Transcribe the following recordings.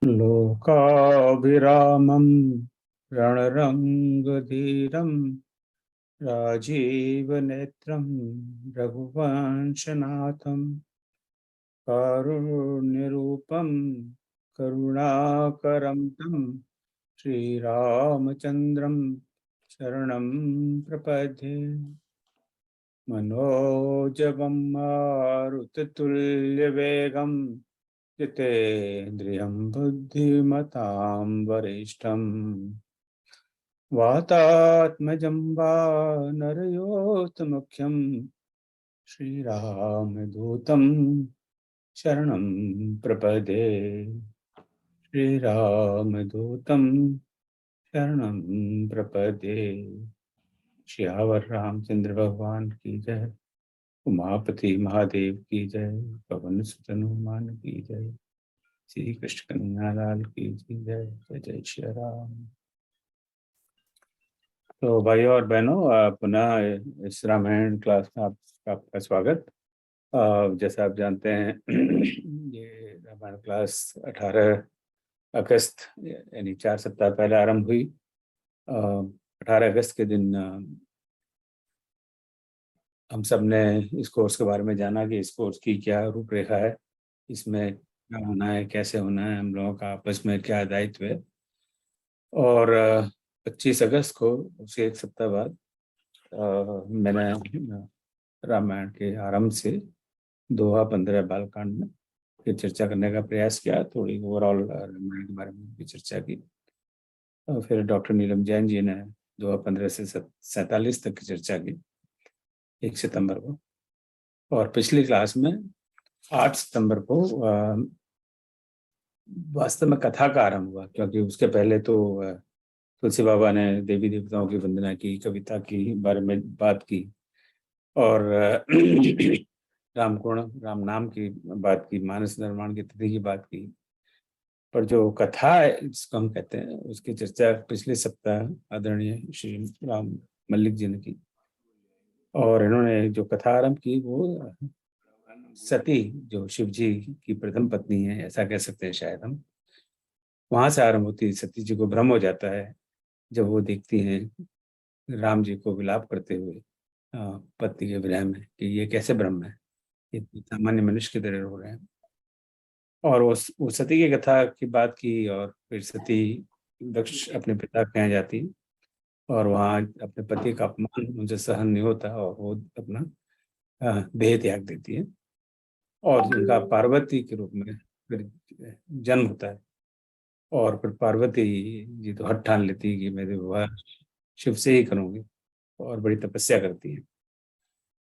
लोकाभिरामं रणरङ्गधीरं राजीवनेत्रं रघुवंशनाथं कारुण्यरूपं करुणाकरं तं श्रीरामचन्द्रं शरणं प्रपद्ये। मनोजवं मारुततुल्यवेगं जितेन्द्रियं बुद्धिमतां वरिष्ठं वातात्मजं वानरयोस्तमुख्यं श्रीरामदूतं शरणं प्रपदे। श्रीरामदूतं शरणं प्रपदे। श्यावर रामचंद्र भगवान की जय। उमापति महादेव की जय। पवन सुत हनुमान की जय। श्री कृष्ण कन्हैया लाल की जय। जय जय श्री राम। तो भाइयों और बहनों, पुनः इस रामायण क्लास में आपका स्वागत। जैसा आप जानते हैं ये रामायण क्लास 18 अगस्त यानी 4 सप्ताह पहले आरंभ हुई। 18 अगस्त के दिन हम सब ने इस कोर्स के बारे में जाना कि इस कोर्स की क्या रूपरेखा है, इसमें क्या होना है, कैसे होना है, हम लोगों का आपस में क्या दायित्व है। और 25 अगस्त को उसके एक सप्ताह बाद मैंने रामायण के आरंभ से दोहा 15 बालकांड में की चर्चा करने का प्रयास किया। थोड़ी ओवरऑल रामायण के बारे में भी चर्चा की। फिर डॉक्टर नीलम जैन जी ने दोहा 15 से 47 तक की चर्चा की 1 सितंबर को। और पिछली क्लास में 8 सितंबर को वास्तव में कथा का आरंभ हुआ, क्योंकि उसके पहले तो तुलसी बाबा ने देवी देवताओं की वंदना की, कविता की बारे में बात की और राम नाम की बात की, मानस निर्माण की तिथि की बात की। पर जो कथा है जिसको हम कहते हैं, उसकी चर्चा पिछले सप्ताह आदरणीय श्री राम मल्लिक जी ने की। और इन्होंने जो कथा आरंभ की वो सती, जो शिव जी की प्रथम पत्नी है, ऐसा कह सकते हैं शायद हम, वहां से आरंभ होती है। सती जी को भ्रम हो जाता है जब वो देखती हैं राम जी को विलाप करते हुए पति के विरह में, कि ये कैसे ब्रह्म है, ये सामान्य मनुष्य की तरह हो रहे हैं। और वो सती की कथा की बात की। और फिर सती दक्ष अपने पिता के यहाँ जाती और वहाँ अपने पति का अपमान उनसे सहन नहीं होता और वो अपना देह त्याग देती है। और उनका पार्वती के रूप में फिर जन्म होता है। और फिर पार्वती जी तो हठ ठान लेती है कि मैं विवाह शिव से ही करूंगी, और बड़ी तपस्या करती है।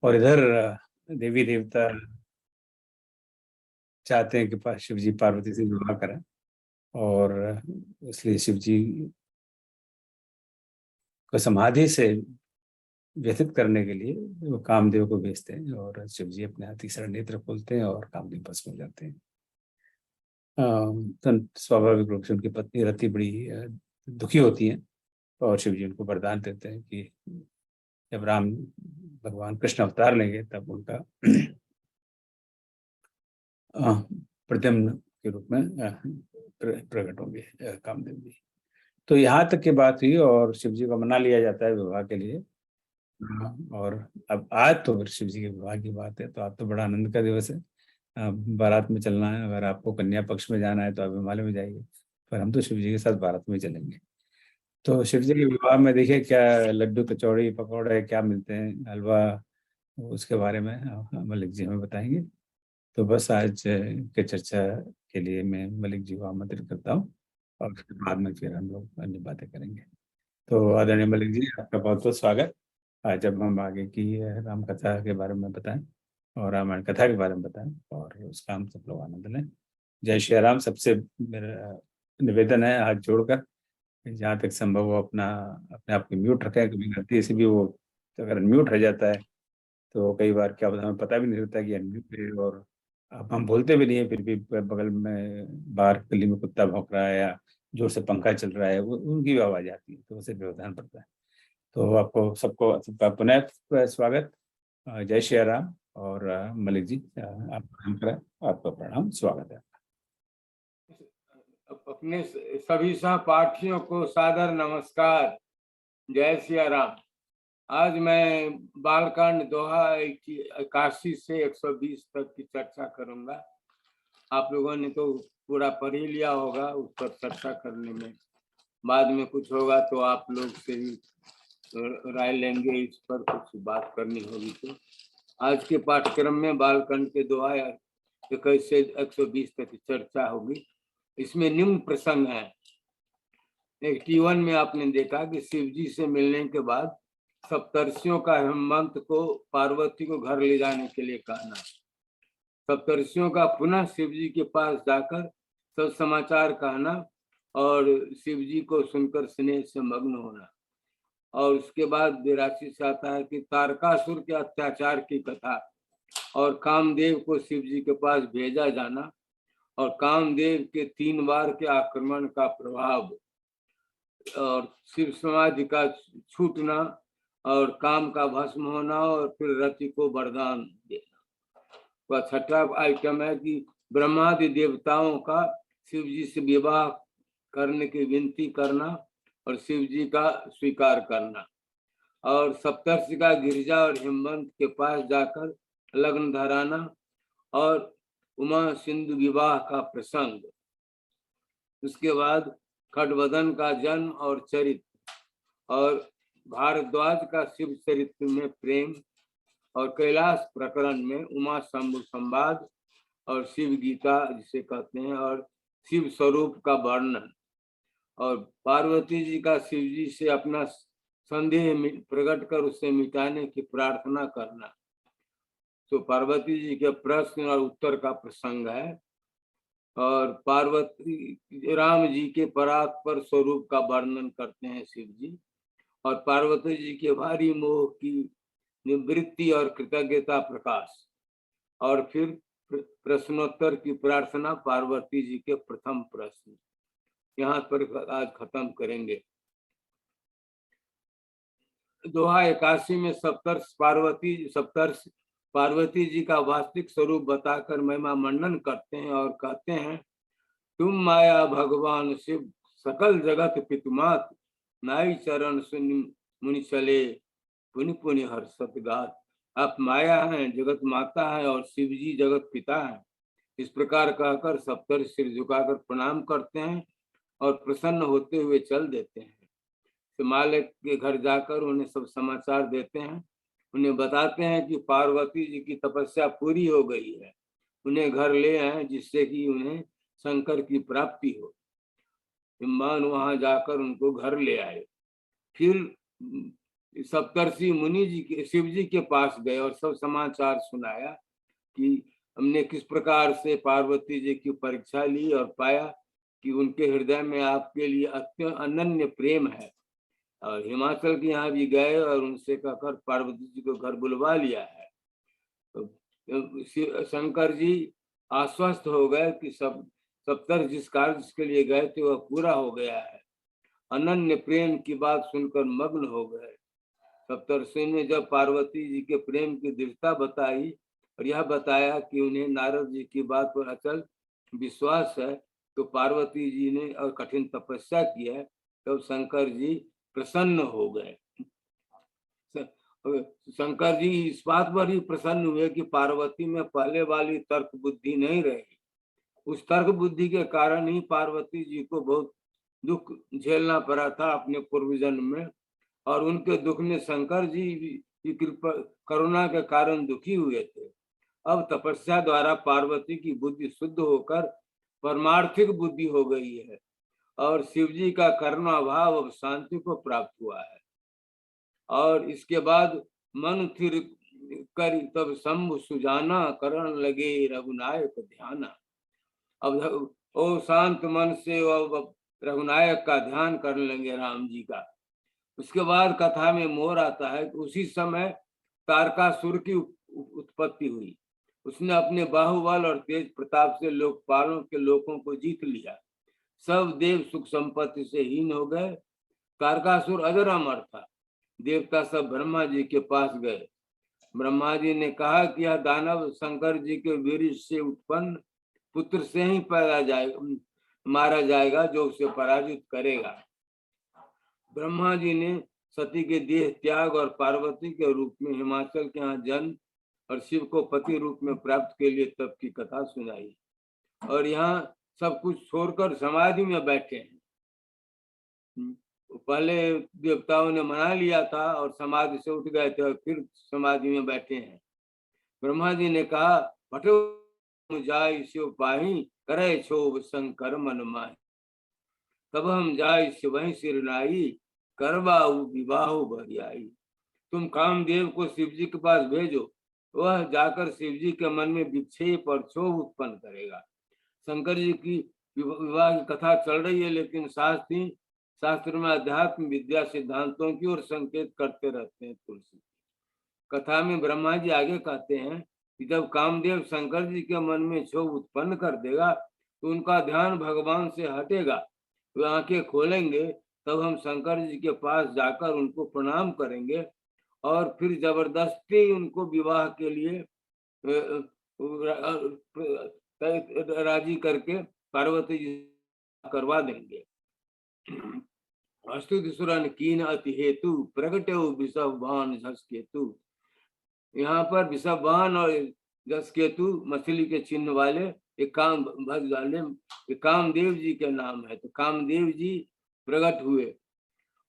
और इधर देवी देवता चाहते हैं कि शिव जी पार्वती से विवाह करें, और इसलिए शिव जी को समाधि से व्यथित करने के लिए वो कामदेव को भेजते हैं, और शिव जी अपने अतिसर नेत्र खोलते हैं और कामदेव भस्म हो जाते हैं। तो स्वाभाविक रूप से उनकी पत्नी रति बड़ी दुखी होती है, और शिव जी उनको वरदान देते हैं कि जब राम भगवान कृष्ण अवतार लेंगे तब उनका प्रद्युम्न के रूप में प्रकट होंगे कामदेव जी। तो यहाँ तक की बात हुई और शिव जी को मना लिया जाता है विवाह के लिए। और अब आज तो फिर शिव जी के विवाह की बात है, तो आज तो बड़ा आनंद का दिवस है। बारात में चलना है, अगर आपको कन्या पक्ष में जाना है तो आप हिमालय में जाइए, पर हम तो शिव जी के साथ बारात में चलेंगे। तो शिव जी के विवाह में देखिए क्या लड्डू कचौड़ी पकौड़े क्या मिलते हैं, हलवा, उसके बारे में मलिक जी हमें बताएंगे। तो बस आज के चर्चा के लिए मैं मलिक जी को आमंत्रित करता हूँ, और उसके बाद में फिर हम लोग अन्य बातें करेंगे। तो आदरणीय मलिक जी, आपका बहुत बहुत स्वागत। आज जब हम आगे की राम कथा के बारे में बताएं और रामायण कथा के बारे में बताएं, और उसका हम सब लोग आनंद लें। जय श्री राम। सबसे मेरा निवेदन है हाथ जोड़कर, जहाँ तक संभव हो अपना अपने आप को म्यूट रखें। कभी गलती से भी वो अगर म्यूट रह जाता है तो कई बार क्या होता है, हमें पता भी नहीं रहता कि अनम्यूट है, और अब हम बोलते भी नहीं है, फिर भी बगल में बाहर गली में कुत्ता भौंक रहा है या जोर से पंखा चल रहा है, वो उनकी भी आवाज आती है, तो उसे व्यवधान पड़ता है। तो आपको सबको सबका पुनः स्वागत। जय श्री राम। और मलिक जी, आप प्रणाम करें। आपका प्रणाम, स्वागत है। अपने सभी सहपाठियों को सादर नमस्कार। जय सिया राम। आज मैं बालकांड दोहा 81 से 120 तक की चर्चा करूंगा। आप लोगों ने तो पूरा पढ़ ही लिया होगा, उस पर चर्चा करने में बाद में कुछ होगा तो आप लोग से ही राय लेंगे, इस पर कुछ बात करनी होगी। तो आज के पाठ्यक्रम में बालकांड के दोहा 21 से 120 तक की चर्चा होगी। इसमें निम्न प्रसंग है। 81 में आपने देखा कि शिव जी से मिलने के बाद सप्तर्षियों का हेमंत को पार्वती को घर ले जाने के लिए कहना, सप्तर्षियों का पुनः शिव जी के पास जाकर सब समाचार कहना और शिव जी को सुनकर स्नेह से मग्न होना। और उसके बाद 82 से आता है कि तारकासुर के अत्याचार की कथा और कामदेव को शिव जी के पास भेजा जाना और कामदेव के 3 बार के आक्रमण का प्रभाव और शिव समाधि का छूटना और काम का भस्म होना और फिर रति को वरदान देना। वह छठा आइटम है कि ब्रह्मादि देवताओं का शिव जी से विवाह करने की विनती करना और शिव जी का स्वीकार करना और सप्तर्षि का गिरिजा और हेमंत के पास जाकर लग्न धराना और उमा सिंधु विवाह का प्रसंग। उसके बाद खटवदन का जन्म और चरित्र और भारद्वाज का शिव चरित्र में प्रेम और कैलाश प्रकरण में उमा शंभु संवाद और शिव गीता जिसे कहते हैं और शिव स्वरूप का वर्णन और पार्वती जी का शिव जी से अपना संदेह प्रकट कर उसे मिटाने की प्रार्थना करना। तो पार्वती जी के प्रश्न और उत्तर का प्रसंग है और पार्वती राम जी के परात्पर स्वरूप का वर्णन करते हैं शिव जी और पार्वती जी के भारी मोह की निवृत्ति और कृतज्ञता प्रकाश और फिर प्रश्नोत्तर की प्रार्थना पार्वती जी के प्रथम प्रश्न। यहाँ पर आज खत्म करेंगे। दोहा 81 में सप्तर्षि पार्वती जी का वास्तविक स्वरूप बताकर महिमा मंडन करते हैं और कहते हैं, तुम माया भगवान शिव सकल जगत पितुमात नाई चरण सुनि मुनि चले पुनि पुनि हर्षत गात। आप माया हैं, जगत माता है और शिव जी जगत पिता है। इस प्रकार कहकर सप्तर्षि सिर झुकाकर प्रणाम करते हैं और प्रसन्न होते हुए चल देते हैं। हिमालय के घर जाकर उन्हें सब समाचार देते हैं। उन्हें बताते हैं कि पार्वती जी की तपस्या पूरी हो गई है, उन्हें घर ले आए जिससे कि उन्हें शंकर की प्राप्ति हो। हिमवान वहां जाकर उनको घर ले आए। फिर सप्तर्षि मुनि जी के शिव जी के पास गए और सब समाचार सुनाया कि हमने किस प्रकार से पार्वती जी की परीक्षा ली और पाया कि उनके हृदय में आपके लिए अत्यंत अनन्य प्रेम है। और हिमाचल के यहाँ भी गए और उनसे कहकर पार्वती जी को घर बुलवा लिया है। तो शंकर जी आश्वस्त हो गए कि सप्तर्षि जिस कार्य जिसके लिए गए थे वह पूरा हो गया है। अनन्य प्रेम की बात सुनकर मग्न हो गए। सप्तर्षि ने जब पार्वती जी के प्रेम की दृढ़ता बताई और यह बताया कि उन्हें नारद जी की बात पर अचल विश्वास है, तो पार्वती जी ने और कठिन तपस्या की है, तब शंकर जी प्रसन्न हो गए। शंकर जी इस बात पर ही प्रसन्न हुए कि पार्वती में पहले वाली तर्क बुद्धि नहीं रही। उस तर्क बुद्धि के कारण ही पार्वती जी को बहुत दुख झेलना पड़ा था अपने पूर्व जन्म में और उनके दुख में शंकर जी की कृपा करुणा के कारण दुखी हुए थे। अब तपस्या द्वारा पार्वती की बुद्धि शुद्ध होकर परमार्थिक बुद्धि हो गई है और शिव जी का करुणा भाव अब शांति को प्राप्त हुआ है। और इसके बाद मन फिर कर तब शंभु सुजाना करण लगे रघुनायक ध्याना। अब ओ शांत मन से अब रघुनायक का ध्यान करने लगे राम जी का। उसके बाद कथा में मोर आता है कि उसी समय तारकासुर की उत्पत्ति हुई। उसने अपने बाहुबल और तेज प्रताप से लोकपालों के लोगों को जीत लिया। सब देव सुख संपत्ति से हीन हो गए। तारकासुर अजर अमर था। देवता सब ब्रह्मा जी के पास गए। ब्रह्मा जी ने कहा कि यह दानव शंकर जी के वीर से उत्पन्न पुत्र से ही पैदा जाएगा, मारा जाएगा जो उसे पराजित करेगा। ब्रह्मा जी ने सती के देह त्याग और पार्वती के रूप में हिमाचल के यहाँ जन्म और शिव को पति रूप में प्राप्त के लिए तप की कथा सुनाई, और यहाँ सब कुछ छोड़कर समाधि में बैठे हैं। पहले देवताओं ने मना लिया था और समाधि से उठ गए थे और फिर समाधि में बैठे हैं। ब्रह्मा जी ने कहा, भटो जाय शिव पाही, करे क्षोभ शंकर मन माही। तब हम जाय शिवहि सिर नाई, करवाऊ विवाह बरियाई। तुम कामदेव को शिव जी के पास भेजो, वह जाकर शिव जी के मन में विक्षेप और क्षोभ उत्पन्न करेगा। शंकर जी की विवाह की कथा चल रही है, लेकिन शास्त्र में अध्यात्म विद्या सिद्धांतों की ओर संकेत करते रहते हैं। तुलसी कथा में ब्रह्मा जी आगे कहते हैं कि जब कामदेव शंकर जी के मन में क्षोभ उत्पन्न कर देगा तो उनका ध्यान भगवान से हटेगा। वे आंखें खोलेंगे, तब हम शंकर जी के पास जाकर उनको प्रणाम करेंगे और फिर जबरदस्ती उनको विवाह के लिए राजी करके पार्वती जी करवा देंगे। अस्तुतिसुरन कीन अति हेतु, प्रगटे विषवान झस केतु। यहाँ पर विषवान और जस केतु मछली के चिन्ह वाले एक कामदेव जी के नाम है। तो कामदेव जी प्रकट हुए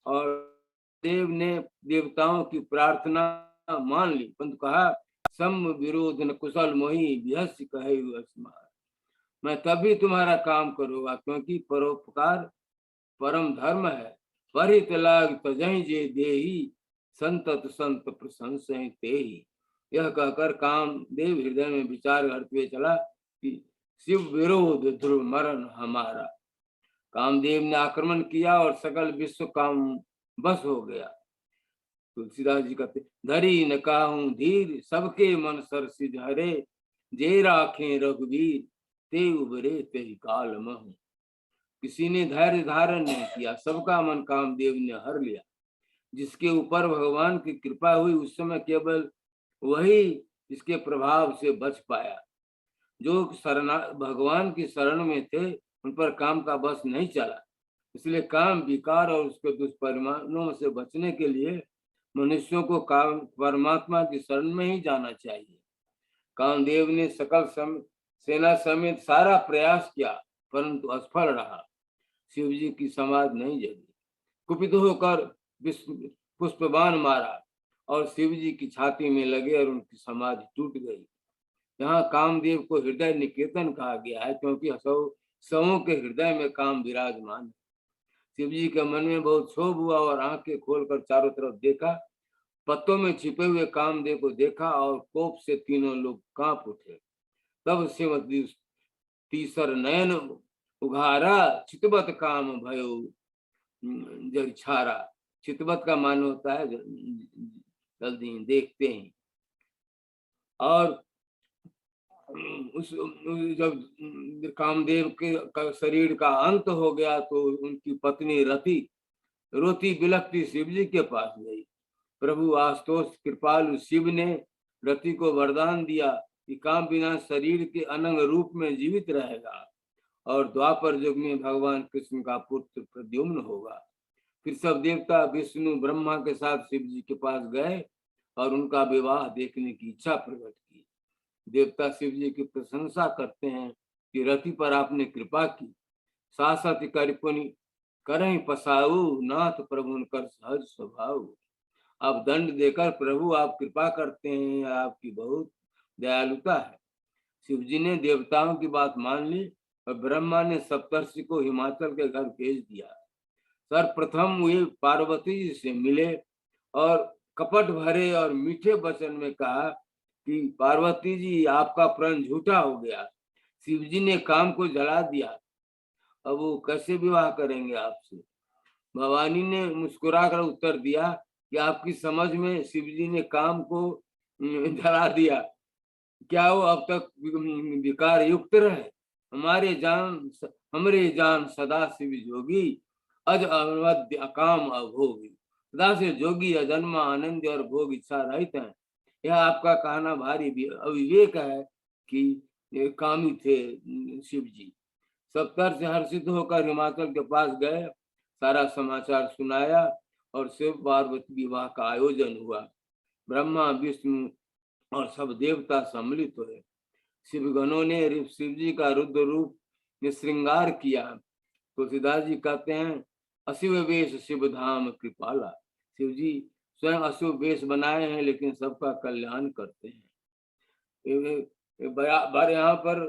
और देव ने देवताओं की प्रार्थना मान ली, परंतु कहा सम विरोध न कुशल मोहि, बिहस्य कहे अस्मार। मैं तभी तुम्हारा काम करूंगा क्योंकि परोपकार परम धर्म है। परित लाग तजहि जे देही, संतत संत प्रशंसहि तेहि। यह कहकर कामदेव हृदय में विचार करते हुए चला कि शिव विरोध ध्रुव मरण हमारा। कामदेव ने आक्रमण किया और सकल विश्व काम बस हो गया। तुलसीदास जी कहते, धरी न काहू धीर, सबके मन सरसिज हरे। जे राखे रघुवीर, ते उबरे ते काल महु। किसी ने धैर्य धारण नहीं किया, सबका मन कामदेव ने हर लिया। जिसके ऊपर भगवान की कृपा हुई उस समय केवल वही इसके प्रभाव से बच पाया। जो भगवान की शरण में थे उन पर काम का बस नहीं चला। इसलिए काम विकार और उसके दुष्परिणामों से बचने के लिए मनुष्यों को काम परमात्मा की शरण में ही जाना चाहिए। कामदेव ने सकल सेना समेत सारा प्रयास किया, परंतु असफल रहा। शिव जी की समाधि नहीं जगी। कुपित होकर पुष्पबाण मारा और शिव जी की छाती में लगे और उनकी समाधि टूट गई। यहाँ कामदेव को हृदय निकेतन कहा गया है क्योंकि सवों के हृदय में काम विराजमान है। शिव जी के मन में बहुत क्षोभ हुआ और आंखें खोलकर चारों तरफ देखा। पत्तों में छिपे हुए कामदेव को देखा और कोप से तीनों लोग कांप उठे। तब श्रीमती तीसर नयन उघारा, चितवत काम भयो जग छारा। चितवत का मान होता है जल्दी देखते हैं। और जब कामदेव के शरीर का अंत हो गया तो उनकी पत्नी रति रोती बिलखती शिव जी के पास गई। प्रभु आशुतोष कृपालु शिव ने रति को वरदान दिया कि काम बिना शरीर के अनंग रूप में जीवित रहेगा और द्वापर युग में भगवान कृष्ण का पुत्र प्रद्युम्न होगा। फिर सब देवता विष्णु ब्रह्मा के साथ शिव जी के पास गए और उनका विवाह देखने की इच्छा प्रकट की। देवता शिव जी की प्रशंसा करते हैं कि रति पर आपने कृपा की। सासत करिपुनि करहि पसाऊ, नाथ प्रभु कर सहज स्वभाव। आप दंड देकर प्रभु आप कृपा करते हैं, आपकी बहुत दयालुता है। शिव जी ने देवताओं की बात मान ली और ब्रह्मा ने सप्तर्षि को हिमाचल के घर भेज दिया। सर्वप्रथम वे पार्वती जी से मिले और कपट भरे और मीठे वचन में कहा कि पार्वती जी आपका प्रण झूठा हो गया, शिव जी ने काम को जला दिया, अब वो कैसे विवाह करेंगे आपसे। भवानी ने मुस्कुराकर उत्तर दिया कि आपकी समझ में शिव जी ने काम को जला दिया, क्या वो अब तक विकार युक्त रहे। हमरे जान सदा शिव जोगी, अज अवध्य अकाम अभोगी। सदा से जोगी अजन्मा आनंद और भोग इच्छा रहित है। यह आपका कहना भारी अविवेक है कि कामी थे शिव जी। सप्तर से हर्षित होकर हिमाचल के पास गए, सारा समाचार सुनाया और शिव पार्वती विवाह का आयोजन हुआ। ब्रह्मा, विष्णु और सब देवता सम्मिलित हुए। शिवगणों ने शिव जी का रुद्र रूप में श्रृंगार किया। तुलसीदास जी कहते हैं, अशिव वेश शिव धाम कृपाला। शिव जी स्वयं अशुभ वेश बनाए हैं, लेकिन सबका कल्याण करते हैं। यहाँ पर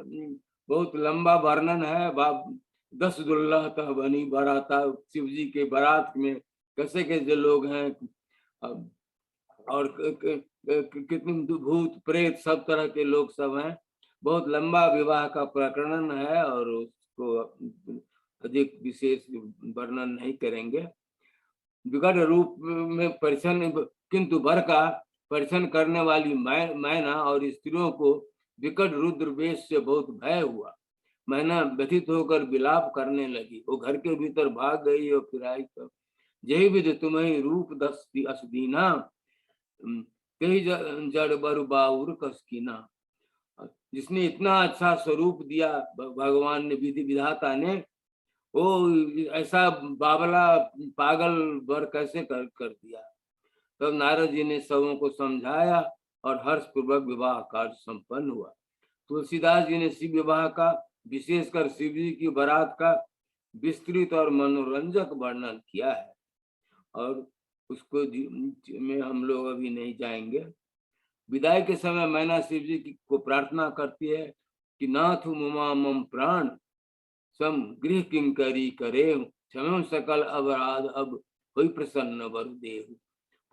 बहुत लंबा वर्णन है। 10 दुल्लह तह बनी बराता। शिव जी के बारात में कैसे कैसे लोग हैं और कितने भूत प्रेत सब तरह के लोग सब हैं। बहुत लंबा विवाह का प्रकरण है और उसको अधिक विशेष वर्णन नहीं करेंगे। विकट रूप में परिछन, किंतु वर का परिछन करने वाली मैना और स्त्रियों को विकट रुद्र वेश से बहुत भय हुआ। मैना व्यथित होकर विलाप करने लगी। वो घर के भीतर भाग गई और फिर आई तब, यही विध तुम्हें रूप दस असदीना, कही जड़ बरु बाउर कसकीना। जिसने इतना अच्छा स्वरूप दिया भगवान ने, विधि विधाता ने, वो ऐसा बावला पागल वर कैसे कर दिया। तब तो नारद जी ने सबों को समझाया और हर्ष पूर्वक विवाह कार्य संपन्न हुआ। तुलसीदास जी ने शिव विवाह का, विशेषकर शिव जी की बारात का विस्तृत और मनोरंजक वर्णन किया है और उसको में हम लोग अभी नहीं जाएंगे। विदाई के समय मैना शिव जी को प्रार्थना करती है कि नाथ मुमा मम प्राण सम गृह किंकरी करे, क्षम सकल अपराध अब हुई प्रसन्न वरुदेव।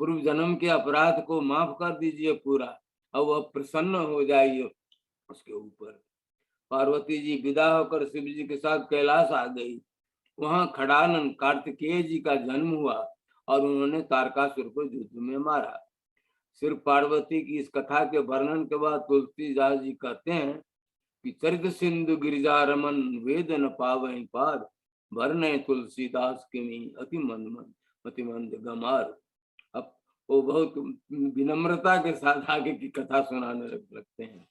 पूर्व जन्म के अपराध को माफ कर दीजिए पूरा, अब वह प्रसन्न हो जाइए उसके ऊपर। पार्वती जी विदा होकर शिव जी के साथ कैलाश आ गई। वहां खड़ानंद कार्तिकेय जी का जन्म हुआ और उन्होंने तारकासुर को युद्ध में मारा। सिर्फ पार्वती की इस कथा के वर्णन के बाद तुलसीदास जी कहते हैं कि चरित सिंधु गिरिजा रमन वेद न पावहि पाद, भरने तुलसीदास के अति मंद अति मंद गमार। अब वो बहुत विनम्रता के साथ आगे की कथा सुनाने लगते हैं।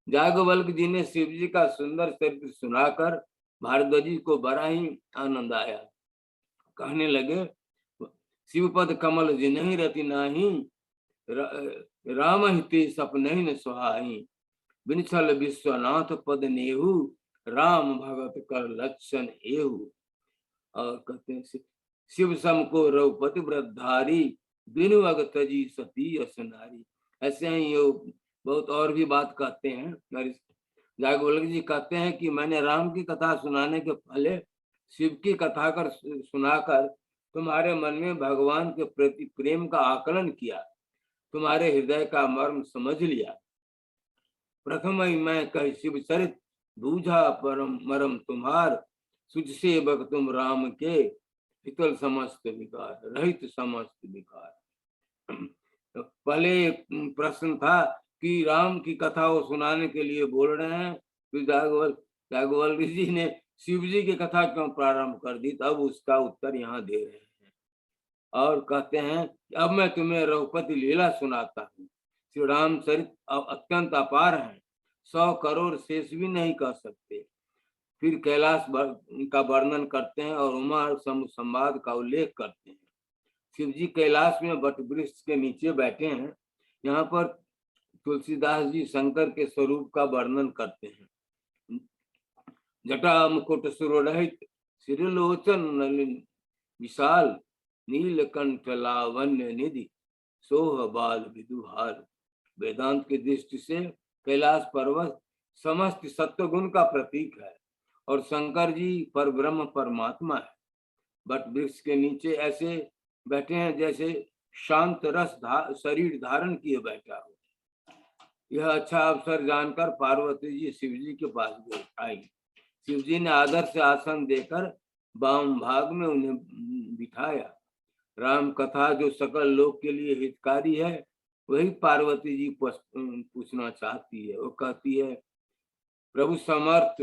जागवल्क जी ने शिव जी का सुंदर चरित्र सुनाकर भारद्वाजी को बड़ा ही आनंद आया। कहने लगे, शिवपद कमल जिन्हि रति नाही, राम हिते सपने न सुहाई। बिनछल विश्वनाथ पद नेहु, राम भगत कर लक्षण एहु। और कहते हैं, शिव सम को रघुपति व्रतधारी, बिनु अग तजी सती अस नारी। ऐसे ही ये बहुत और भी बात कहते हैं। जागवल्क जी कहते हैं कि मैंने राम की कथा सुनाने के पहले शिव की कथा कर सुनाकर तुम्हारे मन में भगवान के प्रति प्रेम का आकलन किया, तुम्हारे हृदय का मर्म समझ लिया। प्रथम ही मैं कह शिव चरित, बूझा परम मरम तुम्हार, सुझ सेवक तुम राम के, हितल समस्त विकार रहित समस्त विकार। पहले प्रश्न था कि राम की कथा वो सुनाने के लिए बोल रहे हैं, तो जागवल्क जी ने शिव जी की कथा क्यों प्रारंभ कर दी, तब उसका उत्तर यहाँ दे रहे हैं। और कहते हैं कि अब मैं तुम्हें रघुपति लीला सुनाता हूँ। श्री रामचरित अत्यंत अपार है, 100 करोड़ शेष भी नहीं कह सकते। फिर कैलाश का वर्णन करते हैं और उमा संवाद का उल्लेख करते हैं। शिव जी कैलाश में वट वृक्ष के नीचे बैठे हैं। यहाँ पर तुलसीदास जी शंकर के स्वरूप का वर्णन करते हैं। जटा मुकुट सुरहित, सिरलोचन नलिन विशाल, नीलकंठ लावण्य निधि, सोह बाल विदुहार। वेदांत की दृष्टि से कैलाश पर्वत समस्त सत्वगुण का प्रतीक है और शंकर जी पर ब्रह्म परमात्मा है। वट वृक्ष के नीचे ऐसे बैठे हैं जैसे शांत रस शरीर धारण किए बैठा हो। यह अच्छा अवसर जानकर पार्वती जी शिव जी के पास आई। शिव जी ने आदर से आसन देकर वाम भाग में उन्हें बिठाया। राम कथा जो सकल लोक के लिए हितकारी है, वही पार्वती जी पूछना चाहती है। वो कहती है, प्रभु समर्थ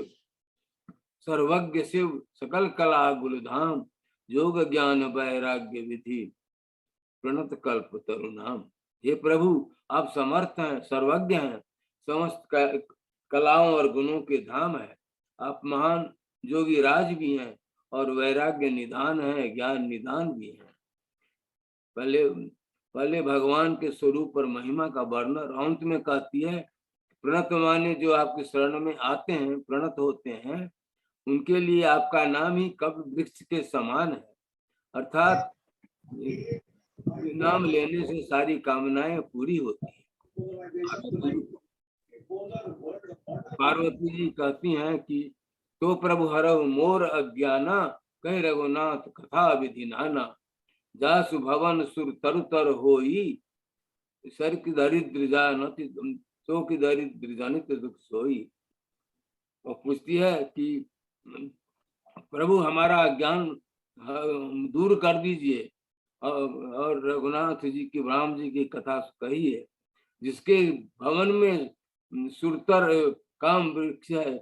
सर्वज्ञ शिव, सकल कला गुलधाम, योग ज्ञान वैराग्य विधि, प्रणत कल्प तरुणाम। हे प्रभु, आप समर्थ हैं, सर्वज्ञ हैं, समस्त कलाओं और गुणों के धाम है। आप महान जोगी राज भी हैं और वैराग्य निधान है, ज्ञान निधान भी है। पहले पहले भगवान के स्वरूप और महिमा का वर्णन, अंत में कहती है प्रणत माने जो आपके शरण में आते हैं, प्रणत होते हैं, उनके लिए आपका नाम ही कब वृक्ष के समान है। अर्थात नाम लेने से सारी कामनाएं पूरी होती है। पार्वती जी कहती हैं कि तो प्रभु हरव मोर अज्ञाना, कह रघुनाथ कथा विधि नाना, जासु भवन सुर तरु तर होई, सर की दरिद्र जानति तो की दरिद्र जनित दुख सोई। और पूछती है कि प्रभु हमारा अज्ञान दूर कर दीजिए, और रघुनाथ जी की, राम जी की कथा कही है, जिसके भवन में सुरतर काम वृक्ष है,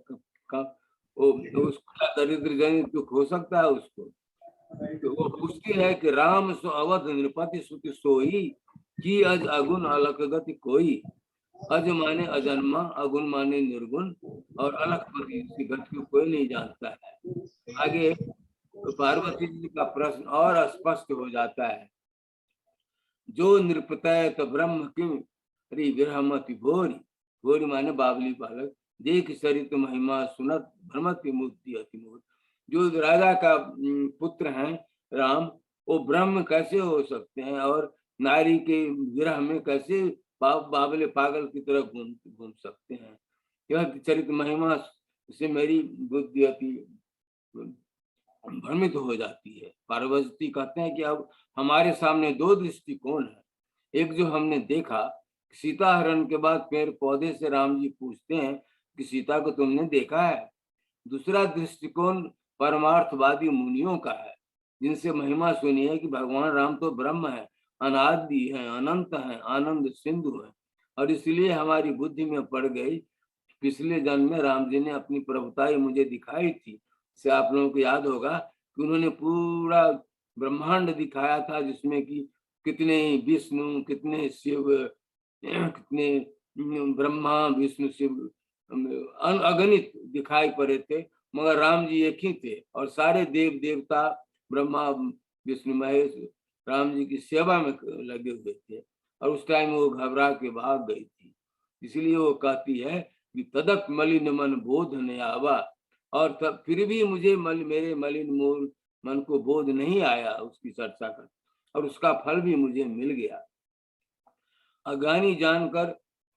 उसका दरिद्र जनित दुख हो सकता है उसको। तो वो पूछती है कि राम सो अवध नृपति सुति सोई, की अज अगुण अलख गति कोई। अज माने अजन्मा, अगुण माने निर्गुण, और अलखपति की गति को कोई नहीं जानता है। आगे तो पार्वती जी का प्रश्न और स्पष्ट हो जाता है। जो नृपतैत ब्रह्म किम हरि विरहमति भोरी, भोरी माने बावली बालक, देख सरित महिमा सुनत भ्रमति मुक्ति अति मोर। जो राजा का पुत्र हैं राम, वो ब्रह्म कैसे हो सकते हैं और नारी के विरह में कैसे बावले पागल की तरह घूम सकते हैं। यह चरित महिमा से मेरी बुद्धि अति भ्रमित हो जाती है। पार्वती कहते हैं कि अब हमारे सामने दो दृष्टिकोण है। एक जो हमने देखा, सीता हरण के बाद पेड़ पौधे से राम जी पूछते हैं कि सीता को तुमने देखा है। दूसरा दृष्टिकोण परमार्थवादी मुनियों का है, जिनसे महिमा सुनी है कि भगवान राम तो ब्रह्म है, अनादि है, अनंत है, आनंद सिंधु है, और इसलिए हमारी बुद्धि में पड़ गई। पिछले जन्म में राम जी ने अपनी प्रभुताई मुझे दिखाई थी। से आप लोगों को याद होगा कि उन्होंने पूरा ब्रह्मांड दिखाया था, जिसमें कि कितने विष्णु, कितने शिव, कितने ब्रह्मा विष्णु शिव अगणित दिखाई पड़े थे, मगर राम जी एक ही थे और सारे देव देवता ब्रह्मा विष्णु महेश राम जी की सेवा में लगे हुए थे। और उस टाइम वो घबरा के भाग गई थी। इसलिए वो कहती है कि तदप मलिन मन बोध न आवा, और तब फिर भी मुझे मेरे मलिन मन को बोध नहीं आया उसकी चर्चा कर, और उसका फल भी मुझे मिल गया। अज्ञानी जानकर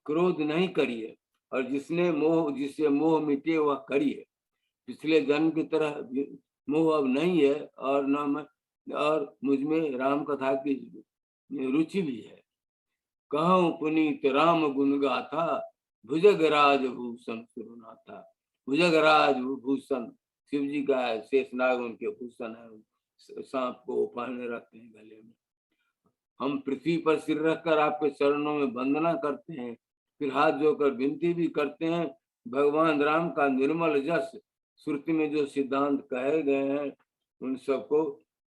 क्रोध नहीं करिए, और जिससे मोह मिटे वह करिए। पिछले जन्म की तरह मोह अब नहीं है, और मुझ में राम कथा की रुचि भी है। कहूं पुनीत राम गुण गाथा, भुजगराज भूषण सुरनाथा। भुजगराज भूषण शिव जी का है, शेषनाग उनके भूषण है, सांप को पहने रहते हैं गले में। हम पृथ्वी पर सिर रखकर आपके चरणों में वंदना करते हैं, फिर हाथ जोड़कर विनती भी करते हैं। भगवान राम का निर्मल जस श्रुति में जो सिद्धांत कहे गए हैं, उन सबको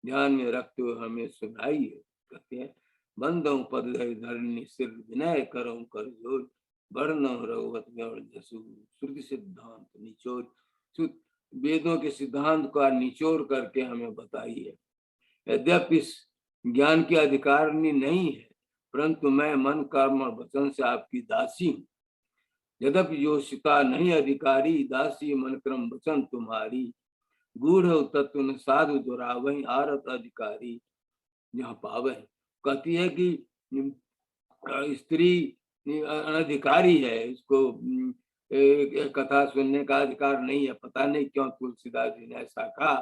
ध्यान में रखते हुए हमें सुनाइए। कहते हैं बंदो पद धरणी सिर विनय करो कर जोर, वर्णो रघुवत जसु श्रुति सिद्धांत निचोर। वेदों के सिद्धांत का निचोर करके हमें बताइए। यद्यपि इस ज्ञान की अधिकारिणी नहीं है, परंतु मैं मन कर्म और वचन से आपकी दासी हूँ। यद्यपि योषिता नहीं अधिकारी, दासी मन क्रम वचन तुम्हारी। गूढ़ तत्व साधु दुरावही, आरत अधिकारी यहाँ पावे। कहती है कि स्त्री अनधिकारी है, इसको कथा सुनने का अधिकार नहीं है। पता नहीं क्यों तुलसीदास जी ने ऐसा कहा,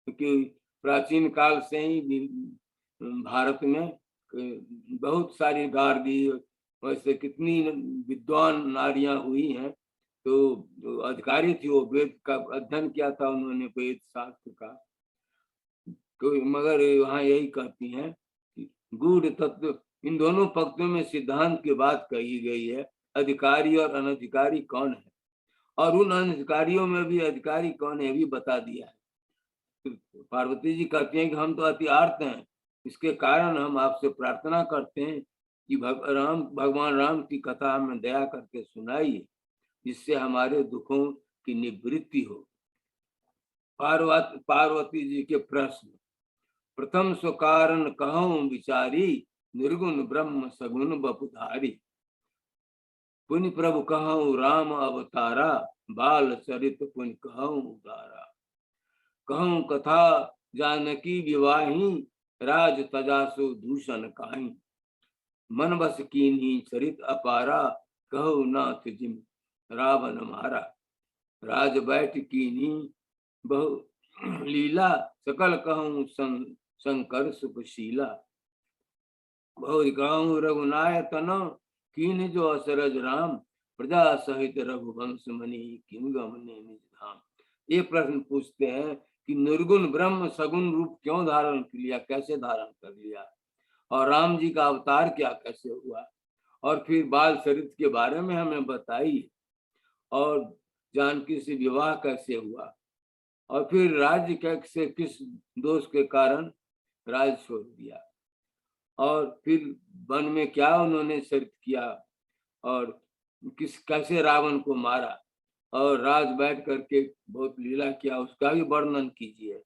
क्योंकि प्राचीन काल से ही भारत में बहुत सारी गार्गी, वैसे कितनी विद्वान नारियां हुई हैं, तो अधिकारी थी। वो वेद का अध्ययन किया था उन्होंने, वेद शास्त्र का। तो मगर वहाँ यही कहती हैं कि गूढ़ तत्व, इन दोनों पंक्तियों में सिद्धांत की बात कही गई है। अधिकारी और अनधिकारी कौन है, और उन अनधिकारियों में भी अधिकारी कौन है भी बता दिया है। तो पार्वती जी कहती हैं कि हम तो अति आर्त हैं, इसके कारण हम आपसे प्रार्थना करते हैं कि भगवान राम की कथा हमें दया करके सुनाइए, जिससे हमारे दुखों की निवृत्ति हो। पार्वती जी के प्रश्न। प्रथम सो कारण कहूं विचारी, निर्गुण ब्रह्म सगुण बपुधारी। पुनि प्रभु कहूं राम अवतारा, बाल चरित पुनि कहूं उदारा। कहूं कथा जानकी विवाही, राज तजासु दूषण काहीं। मन बस कीन्ही चरित अपारा, कहु नाथ जिम रावण मारा। राज बैठ कीन्ही बहु लीला, सकल कहूं शंकर सुखशीला। बहु कहूं रघुनायतन, कीन्ह जो असरज राम। प्रजा सहित रघुवंश मणि, किम गमने निज धाम। ये प्रश्न पूछते हैं कि निर्गुण ब्रह्म सगुण रूप क्यों धारण कर लिया, कैसे धारण कर लिया, और राम जी का अवतार क्या कैसे हुआ, और फिर बाल चरित के बारे में हमें बताई, और जानकी से विवाह कैसे हुआ, और फिर राज्य कैसे किस दोष के कारण राज छोड़ दिया, और फिर वन में क्या उन्होंने चरित किया, और कैसे रावण को मारा, और राज बैठ करके बहुत लीला किया, उसका भी वर्णन कीजिए।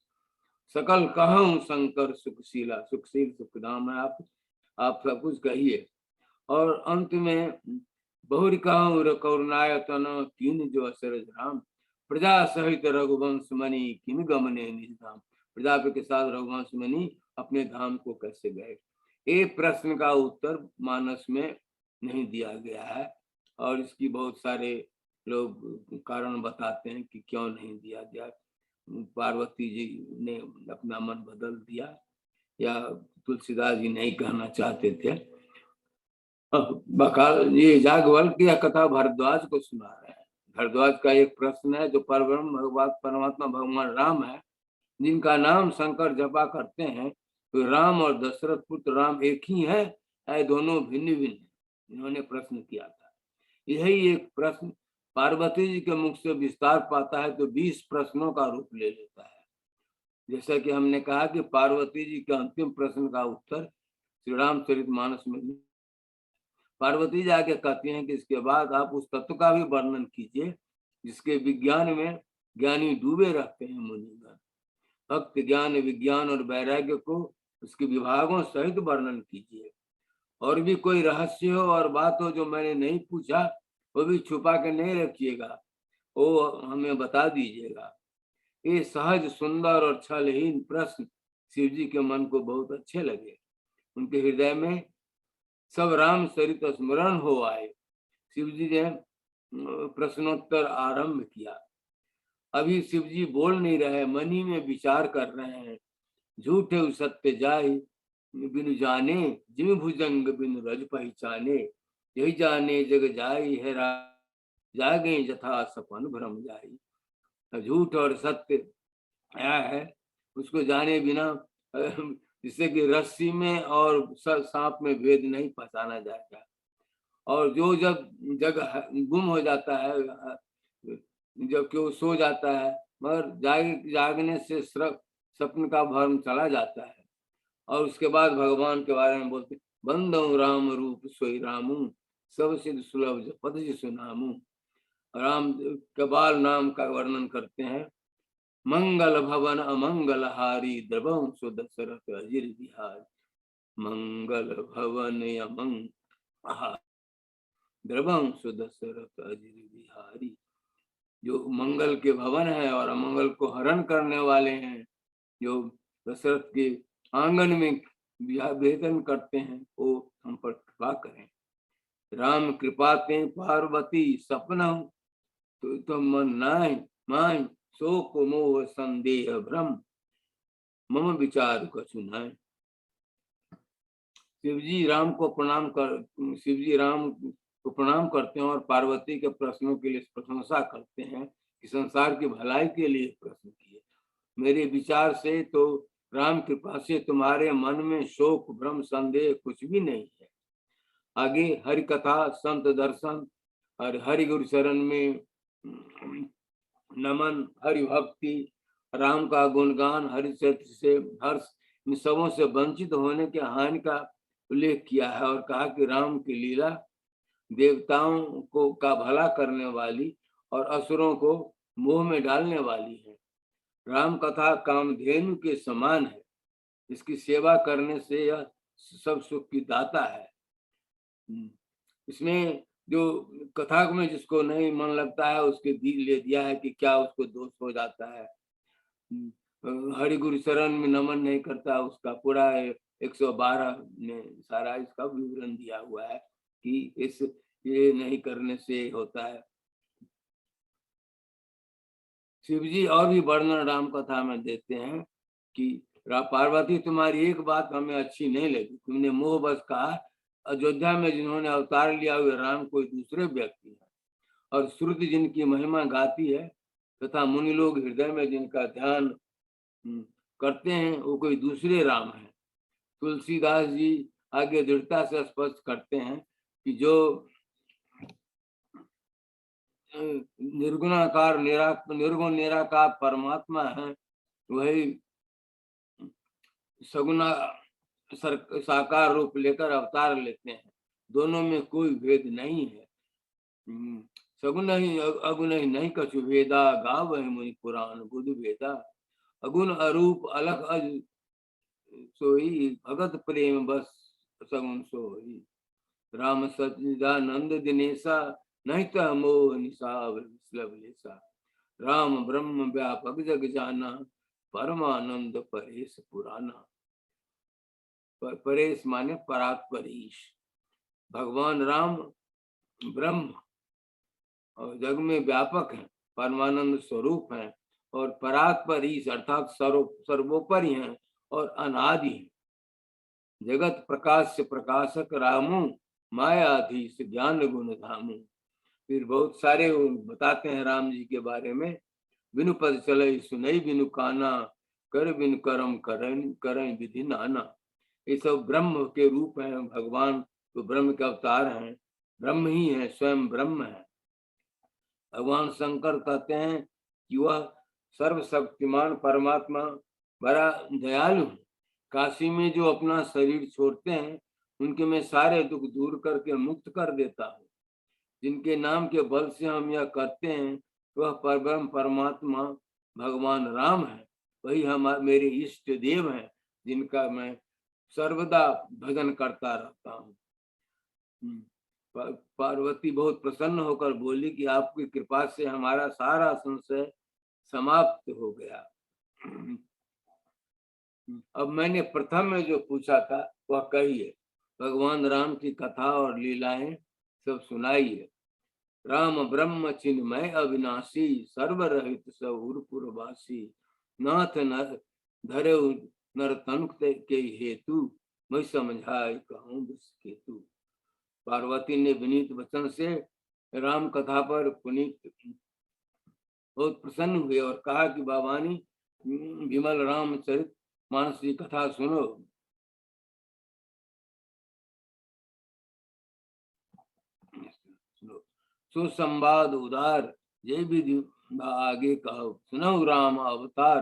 सकल कहूं शंकर सुखशीला, सुखशील सुखधाम है आप सब कुछ कहिए। और अंत में बहुरी कहूं करुणायतन, कीन जो असरज राम। प्रजा सहित रघुवंश मणि, किम गमने निज धाम। प्रजा के साथ रघुवंश मणि अपने धाम को कैसे गए। ये प्रश्न का उत्तर मानस में नहीं दिया गया है, और इसकी बहुत सारे लोग कारण बताते हैं कि क्यों नहीं दिया गया। पार्वती जी ने अपना मन बदल दिया, या तुलसीदास जी नहीं कहना चाहते थे। ये जागवल की कथा भरद्वाज को सुना रहे हैं। भरद्वाज का एक प्रश्न है, जो परमात्मा भगवान राम है, जिनका नाम शंकर जपा करते हैं, तो राम और दशरथ पुत्र राम एक ही है, दोनों भिन्न भिन्न। इन्होंने प्रश्न किया था। यही एक प्रश्न पार्वती जी के मुख से विस्तार पाता है तो 20 प्रश्नों का रूप ले लेता है। जैसा कि हमने कहा कि पार्वती जी के अंतिम प्रश्न का उत्तर श्री रामचरितमानस में। पार्वती जी आके कहती हैं कि इसके बाद आप उस तत्व का भी वर्णन कीजिए जिसके विज्ञान में ज्ञानी डूबे रहते हैं मुनिगण। भक्त ज्ञान विज्ञान और वैराग्य को उसके विभागों सहित वर्णन कीजिए। और भी कोई रहस्य हो और बात हो जो मैंने नहीं पूछा, वो भी छुपा के नहीं रखिएगा, वो हमें बता दीजिएगा। ये सहज सुंदर और छलहीन प्रश्न शिव जी के मन को बहुत अच्छे लगे। उनके हृदय में सब राम चरित स्मरण हो आए। शिव जी ने प्रश्नोत्तर आरंभ किया। अभी शिव जी बोल नहीं रहे, मन ही में विचार कर रहे हैं। झूठे सत्य जाय बिनु जाने, जिम भुजंग बिनु रज पहचाने। यही जाने जग जाई है जागे जथा सपन भ्रम जाई। झूठ और सत्य क्या है उसको जाने बिना, जिससे कि रस्सी में और सांप में भेद नहीं पहचाना जाएगा। और जो जब जग गुम हो जाता है, जब कि वो सो जाता है, मगर जागने से सपन का भ्रम चला जाता है। और उसके बाद भगवान के बारे में बोलते, बंदो राम रूप सोई रामू, सब सिद्ध सुलभ जपत जी सुनामू। राम कबाल नाम का वर्णन करते हैं। मंगल भवन अमंगल हारी, द्रवं सो दशरथ अजिर बिहारी। मंगल भवन अमंग द्रवं सो दशरथ अजिर बिहारी। जो मंगल के भवन है और अमंगल को हरण करने वाले हैं, जो दशरथ के आंगन में वेदन करते हैं, वो हम पर कृपा करें। राम कृपाते पार्वती सपना, तो मन नाय माय शोक मोह संदेह भ्रम, मम विचार कछु नाय। शिवजी राम को प्रणाम करते हैं और पार्वती के प्रश्नों के लिए प्रशंसा करते हैं कि संसार की भलाई के लिए प्रश्न किए। मेरे विचार से तो राम कृपा से तुम्हारे मन में शोक भ्रम संदेह कुछ भी नहीं है। आगे हरि कथा संत दर्शन और हरि गुरु चरण में नमन, हरि भक्ति, राम का गुणगान, हरि चरित्र से हर्ष, इन सबों से वंचित होने के हानि का उल्लेख किया है। और कहा कि राम की लीला देवताओं को का भला करने वाली और असुरों को मोह में डालने वाली है। राम कथा कामधेनु के समान है, इसकी सेवा करने से यह सब सुख की दाता है। इसमें जो कथा में जिसको नहीं मन लगता है उसके ले दिया है कि क्या उसको दोष हो जाता है। हरि गुरु शरण में नमन नहीं करता, उसका पूरा 112 ने सारा इसका विवरण दिया हुआ है कि इस ये नहीं करने से होता है। शिव जी और भी वर्णन राम कथा में देते हैं कि पार्वती तुम्हारी एक बात हमें अच्छी नहीं लगी, तुमने मोह बस कहा अयोध्या में जिन्होंने अवतार लिया हुए राम कोई दूसरे व्यक्ति है, और श्रुति जिनकी महिमा गाती है तथा मुनि लोग हृदय में जिनका ध्यान करते हैं वो कोई दूसरे राम है। तुलसीदास जी आगे दृढ़ता से स्पष्ट करते हैं कि जो निर्गुणाकार निर्गुण निराकार परमात्मा है वही सगुना साकार रूप लेकर अवतार लेते हैं, दोनों में कोई भेद नहीं है। सगुन ही अगुण ही नहीं कछु भेदा, गाव है मुनि पुराण बुध भेदा, अगुण अरूप अलग अज सोई, भगत प्रेम बस सगुन सोई, राम सच्चिदानंद दिनेशा, नहीं तो मोह निशा लेसा, राम ब्रह्म व्यापक जग जाना, परमानंद परेश पुराना। परेश माने परात परीश, भगवान राम ब्रह्म और जग में व्यापक है, परमानंद स्वरूप है, और परात परीश अर्थात सर्वोपरि है और अनादि है। जगत प्रकाश से प्रकाशक रामू, मायाधीश ज्ञान गुण धामू। फिर बहुत सारे बताते हैं राम जी के बारे में, बिनु पद चले सुनई बिनु काना, कर बिनु करम करें विधि नाना। ये सब ब्रह्म के रूप हैं, भगवान तो ब्रह्म के अवतार हैं, ब्रह्म ही है, स्वयं ब्रह्म है। भगवान शंकर कहते हैं कि वह सर्वशक्तिमान परमात्मा बड़ा दयालु है। काशी में जो अपना शरीर छोड़ते हैं उनके मैं सारे दुख दूर करके मुक्त कर देता हूँ। जिनके नाम के बल से हम यह करते हैं वह परब्रह्म परमात्मा भगवान राम है, वही हम मेरे इष्ट देव हैं, जिनका मैं सर्वदा भजन करता रहता हूँ। पार्वती बहुत प्रसन्न होकर बोली कि आपकी कृपा से हमारा सारा संशय समाप्त हो गया। अब मैंने प्रथम में जो पूछा था वह कहिए, भगवान राम की कथा और लीलाएं सब सुनाइए। राम ब्रह्म चिन्मय अविनाशी, सर्वरहित सौरपुरवासी, नाथ नर धरे नर तनुक के हेतु, मैं समझाए कहूँ केतु। पार्वती ने विनीत वचन से राम कथा पर पुनीत बहुत प्रसन्न हुए और कहा कि बाबानी विमल रामचरित मानस की कथा सुनो। सुसंवाद उदार जय विधि आगे कहो, सुनो राम अवतार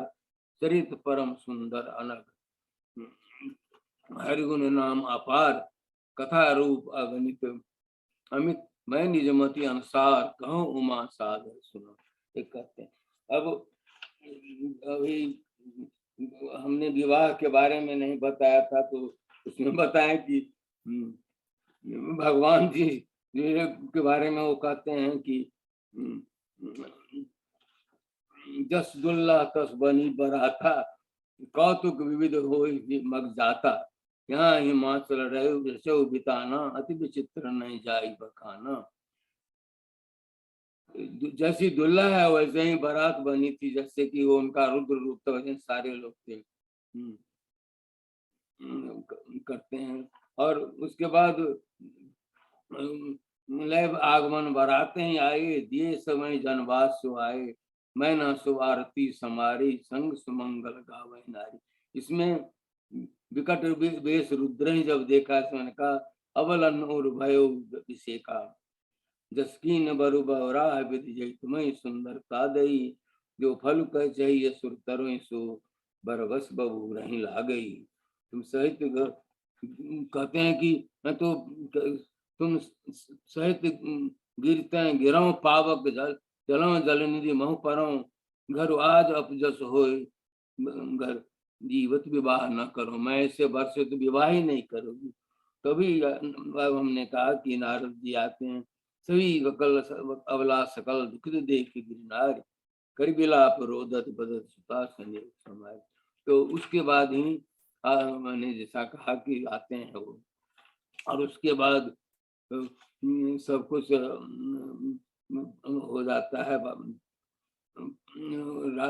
चरित परम सुंदर अनग, हरिगुण नाम अपार, कथा रूप अगणित अमित, मैं निजमति अनुसार कहूँ उमा सागर सुनो। एक कहते हैं। अब अभी हमने विवाह के बारे में नहीं बताया था, तो उसमें बताया कि भगवान जी के बारे में वो कहते हैं कि जस दुल्ला तस बनी बराता, कौतुक विविध हो मग जाता, यहाँ हिमाचल रहे बिताना, अति विचित्र नहीं जाई बखाना। जैसी दुल्ला है वैसे ही बारात बनी थी, जैसे कि वो उनका रुद्र रूप था, वैसे सारे लोग थे करते हैं। और उसके बाद आगमन बराते ही आए, दिए समय जनवास आए, मैं न सुआरती समारी, संग सुमंगल गावे नारी। इसमें विकट वेश रुद्र ही जब देखा तो मैंने कहा, अबलन और भयो विषेका, जसकीन बरु बहरा विधि जय तुम्हें सुंदरता दई, जो फल कह चाहिए सुर तरो सो, बरबस बबू रही ला गई। तुम सहित कहते हैं कि मैं तो तुम सहित गिरते गिरो पावक जल, जलो जल निधि महु परो, घर आज अपजस होए घर जीवत विवाह न करो, मैं ऐसे वर्ष तो विवाह ही नहीं करोगी। तभी अब हमने कहा कि नारद जी आते हैं, सभी वकल अबला सकल दुखित देख गिरनार, कर विलाप रोदत बदत सुता सने समाज। तो उसके बाद ही मैंने जैसा कहा कि आते हैं वो, और उसके बाद सब कुछ हो जाता है।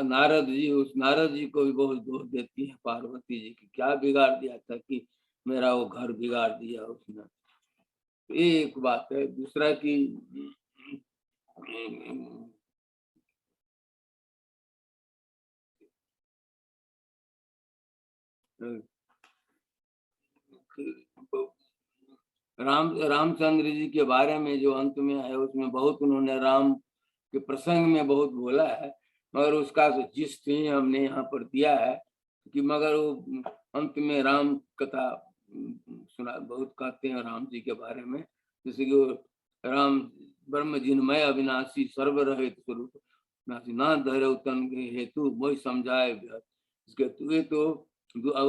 नारद जी को भी बहुत दोष देती है पार्वती जी की, क्या बिगाड़ दिया था कि मेरा वो घर बिगाड़ दिया उसने। एक बात है। दूसरा कि रामचंद्र जी के बारे में जो अंत में है उसमें बहुत उन्होंने राम के प्रसंग में बहुत बोला है, मगर उसका जिस हमने यहाँ पर दिया है कि मगर वो अंत में राम कथा सुना बहुत कहते हैं राम जी के बारे में, जैसे कि राम ब्रह्म जिनमय अविनाशी सर्वरहित स्वरूप ना धैर्य तन हेतु वही समझाए। इसके तो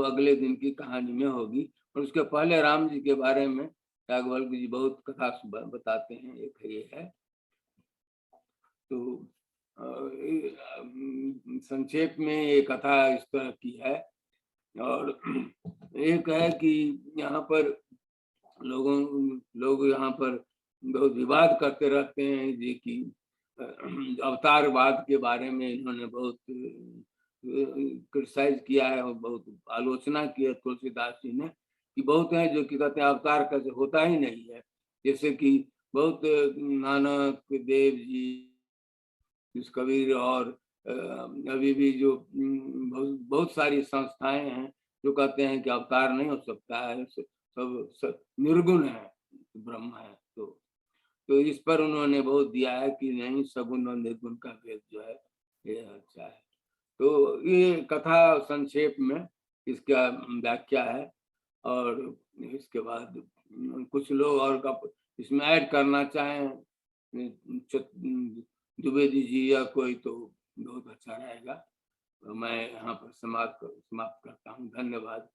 अगले दिन की कहानी में होगी। और उसके पहले राम जी के बारे में याज्ञवल्क्य जी बहुत कथा बताते हैं। एक ये है, तो संक्षेप में ये कथा इस तरह की है। और एक है कि यहाँ पर लोग यहाँ पर बहुत विवाद करते रहते हैं जी की अवतारवाद के बारे में इन्होंने बहुत क्रिटिसाइज किया है और बहुत आलोचना की है तुलसीदास जी ने, कि बहुत है जो कि कहते हैं अवतार कैसे होता ही नहीं है। जैसे कि बहुत नानक देव जी, कबीर और अभी भी जो बहुत सारी संस्थाएं हैं जो कहते हैं कि अवतार नहीं हो सकता है, सब निर्गुण है, ब्रह्म है। तो इस पर उन्होंने बहुत दिया है कि नहीं, सगुण और निर्गुण का भेद जो है ये अच्छा है। तो ये कथा संक्षेप में इसका व्याख्या है। और इसके बाद कुछ लोग और इसमें ऐड करना चाहें द्विवेदी जी या कोई, तो बहुत अच्छा रहेगा। तो मैं यहाँ पर समाप्त करता हूँ। धन्यवाद।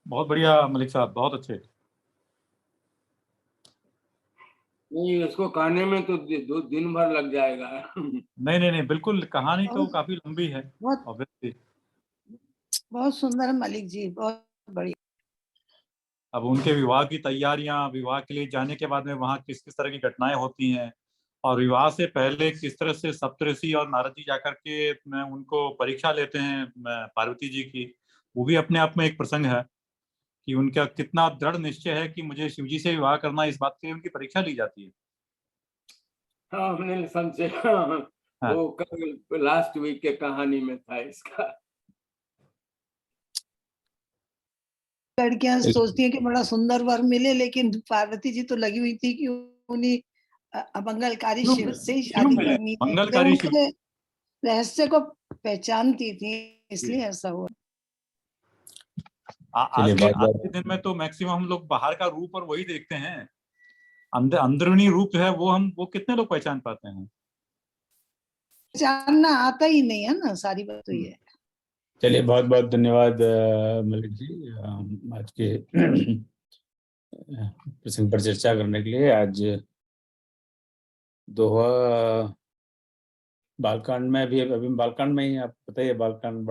बहुत बढ़िया मलिक साहब, बहुत अच्छे। नहीं, इसको कहने में तो 2 दिन भर लग जाएगा। नहीं नहीं नहीं, बिल्कुल कहानी तो काफी लंबी है ऑब्वियसली। बहुत सुंदर मलिक जी, बहुत बढ़िया। अब उनके विवाह की तैयारियां, विवाह के लिए जाने के बाद में वहाँ किस किस तरह की घटनाएं होती हैं, और विवाह से पहले किस तरह से सप्तऋषि और नारद जी जाकर के उनको परीक्षा लेते हैं पार्वती जी की, वो भी अपने आप में एक प्रसंग है कि उनका कितना दृढ़ निश्चय है कि मुझे शिव जी से विवाह करना, इस बात की उनकी परीक्षा ली जाती है। हाँ, हमने समझे। हाँ। वो कल लास्ट वीक के कहानी में था इसका। लड़कियां सोचती हैं कि बड़ा सुंदर वर मिले, लेकिन पार्वती जी तो लगी हुई थी कि उन्हीं अमंगलकारी शिव से ही शादी करनी है। मंगलकारी शिव। उनके रहस्य को पहचानती थी, इसलिए ऐसा हुआ। आज के दिन में तो मैक्सिमम हम लोग बाहर का रूप और वही देखते हैं, अंदरूनी रूप जो है वो कितने लोग पहचान पाते हैं? पहचानना आता ही नहीं है ना, सारी बात तो ये है। चलिए, बहुत बहुत धन्यवाद मलिक जी आज के प्रसंग पर चर्चा करने के लिए। आज दोहा बालकांड में अभी बालकांड में ही, आप पता ही है बालकांड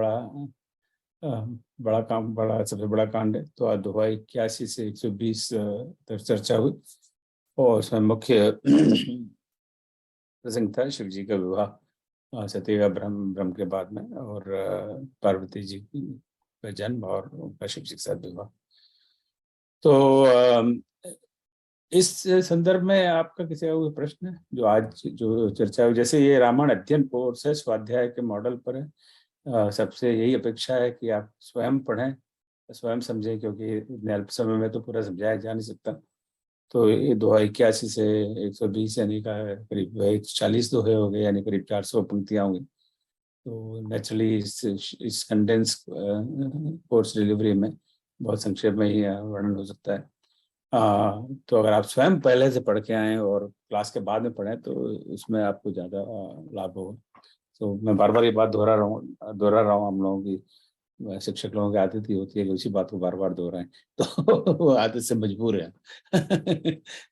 बड़ा काम, सबसे बड़ा कांड है। तो आज दोहा 81 से 120 तक चर्चा हुई, और उसमें मुख्य प्रसंग था शिव जी का विवाह सती ब्रह्म के बाद में, और पार्वती जी का जन्म और उनका शिव जी के साथ विवाह। तो इस संदर्भ में आपका किसी का कोई प्रश्न है जो आज जो चर्चा हुई? जैसे ये रामायण अध्ययन कोर्स है, स्वाध्याय के मॉडल पर है। सबसे यही अपेक्षा है कि आप स्वयं पढ़ें, स्वयं समझें, क्योंकि इतने अल्प समय में तो पूरा समझाया जा नहीं सकता। तो ये दोहा 81 से 120 यानी का करीब 140 दोहे हो गए, यानी करीब 400 पंक्तियां होंगी। तो नेचुरली इस कंडेंस कोर्स डिलीवरी में बहुत संक्षेप में ही वर्णन हो सकता है। तो अगर आप स्वयं पहले से पढ़ के आए और क्लास के बाद में पढ़ें तो उसमें आपको ज़्यादा लाभ होगा। तो मैं बार बार ये बात दोहरा रहा हूँ। हम लोगों की शिक्षक लोगों की आदत ही होती है कि उसी बात को बार बार दोहराएं, तो वो आदत से मजबूर है।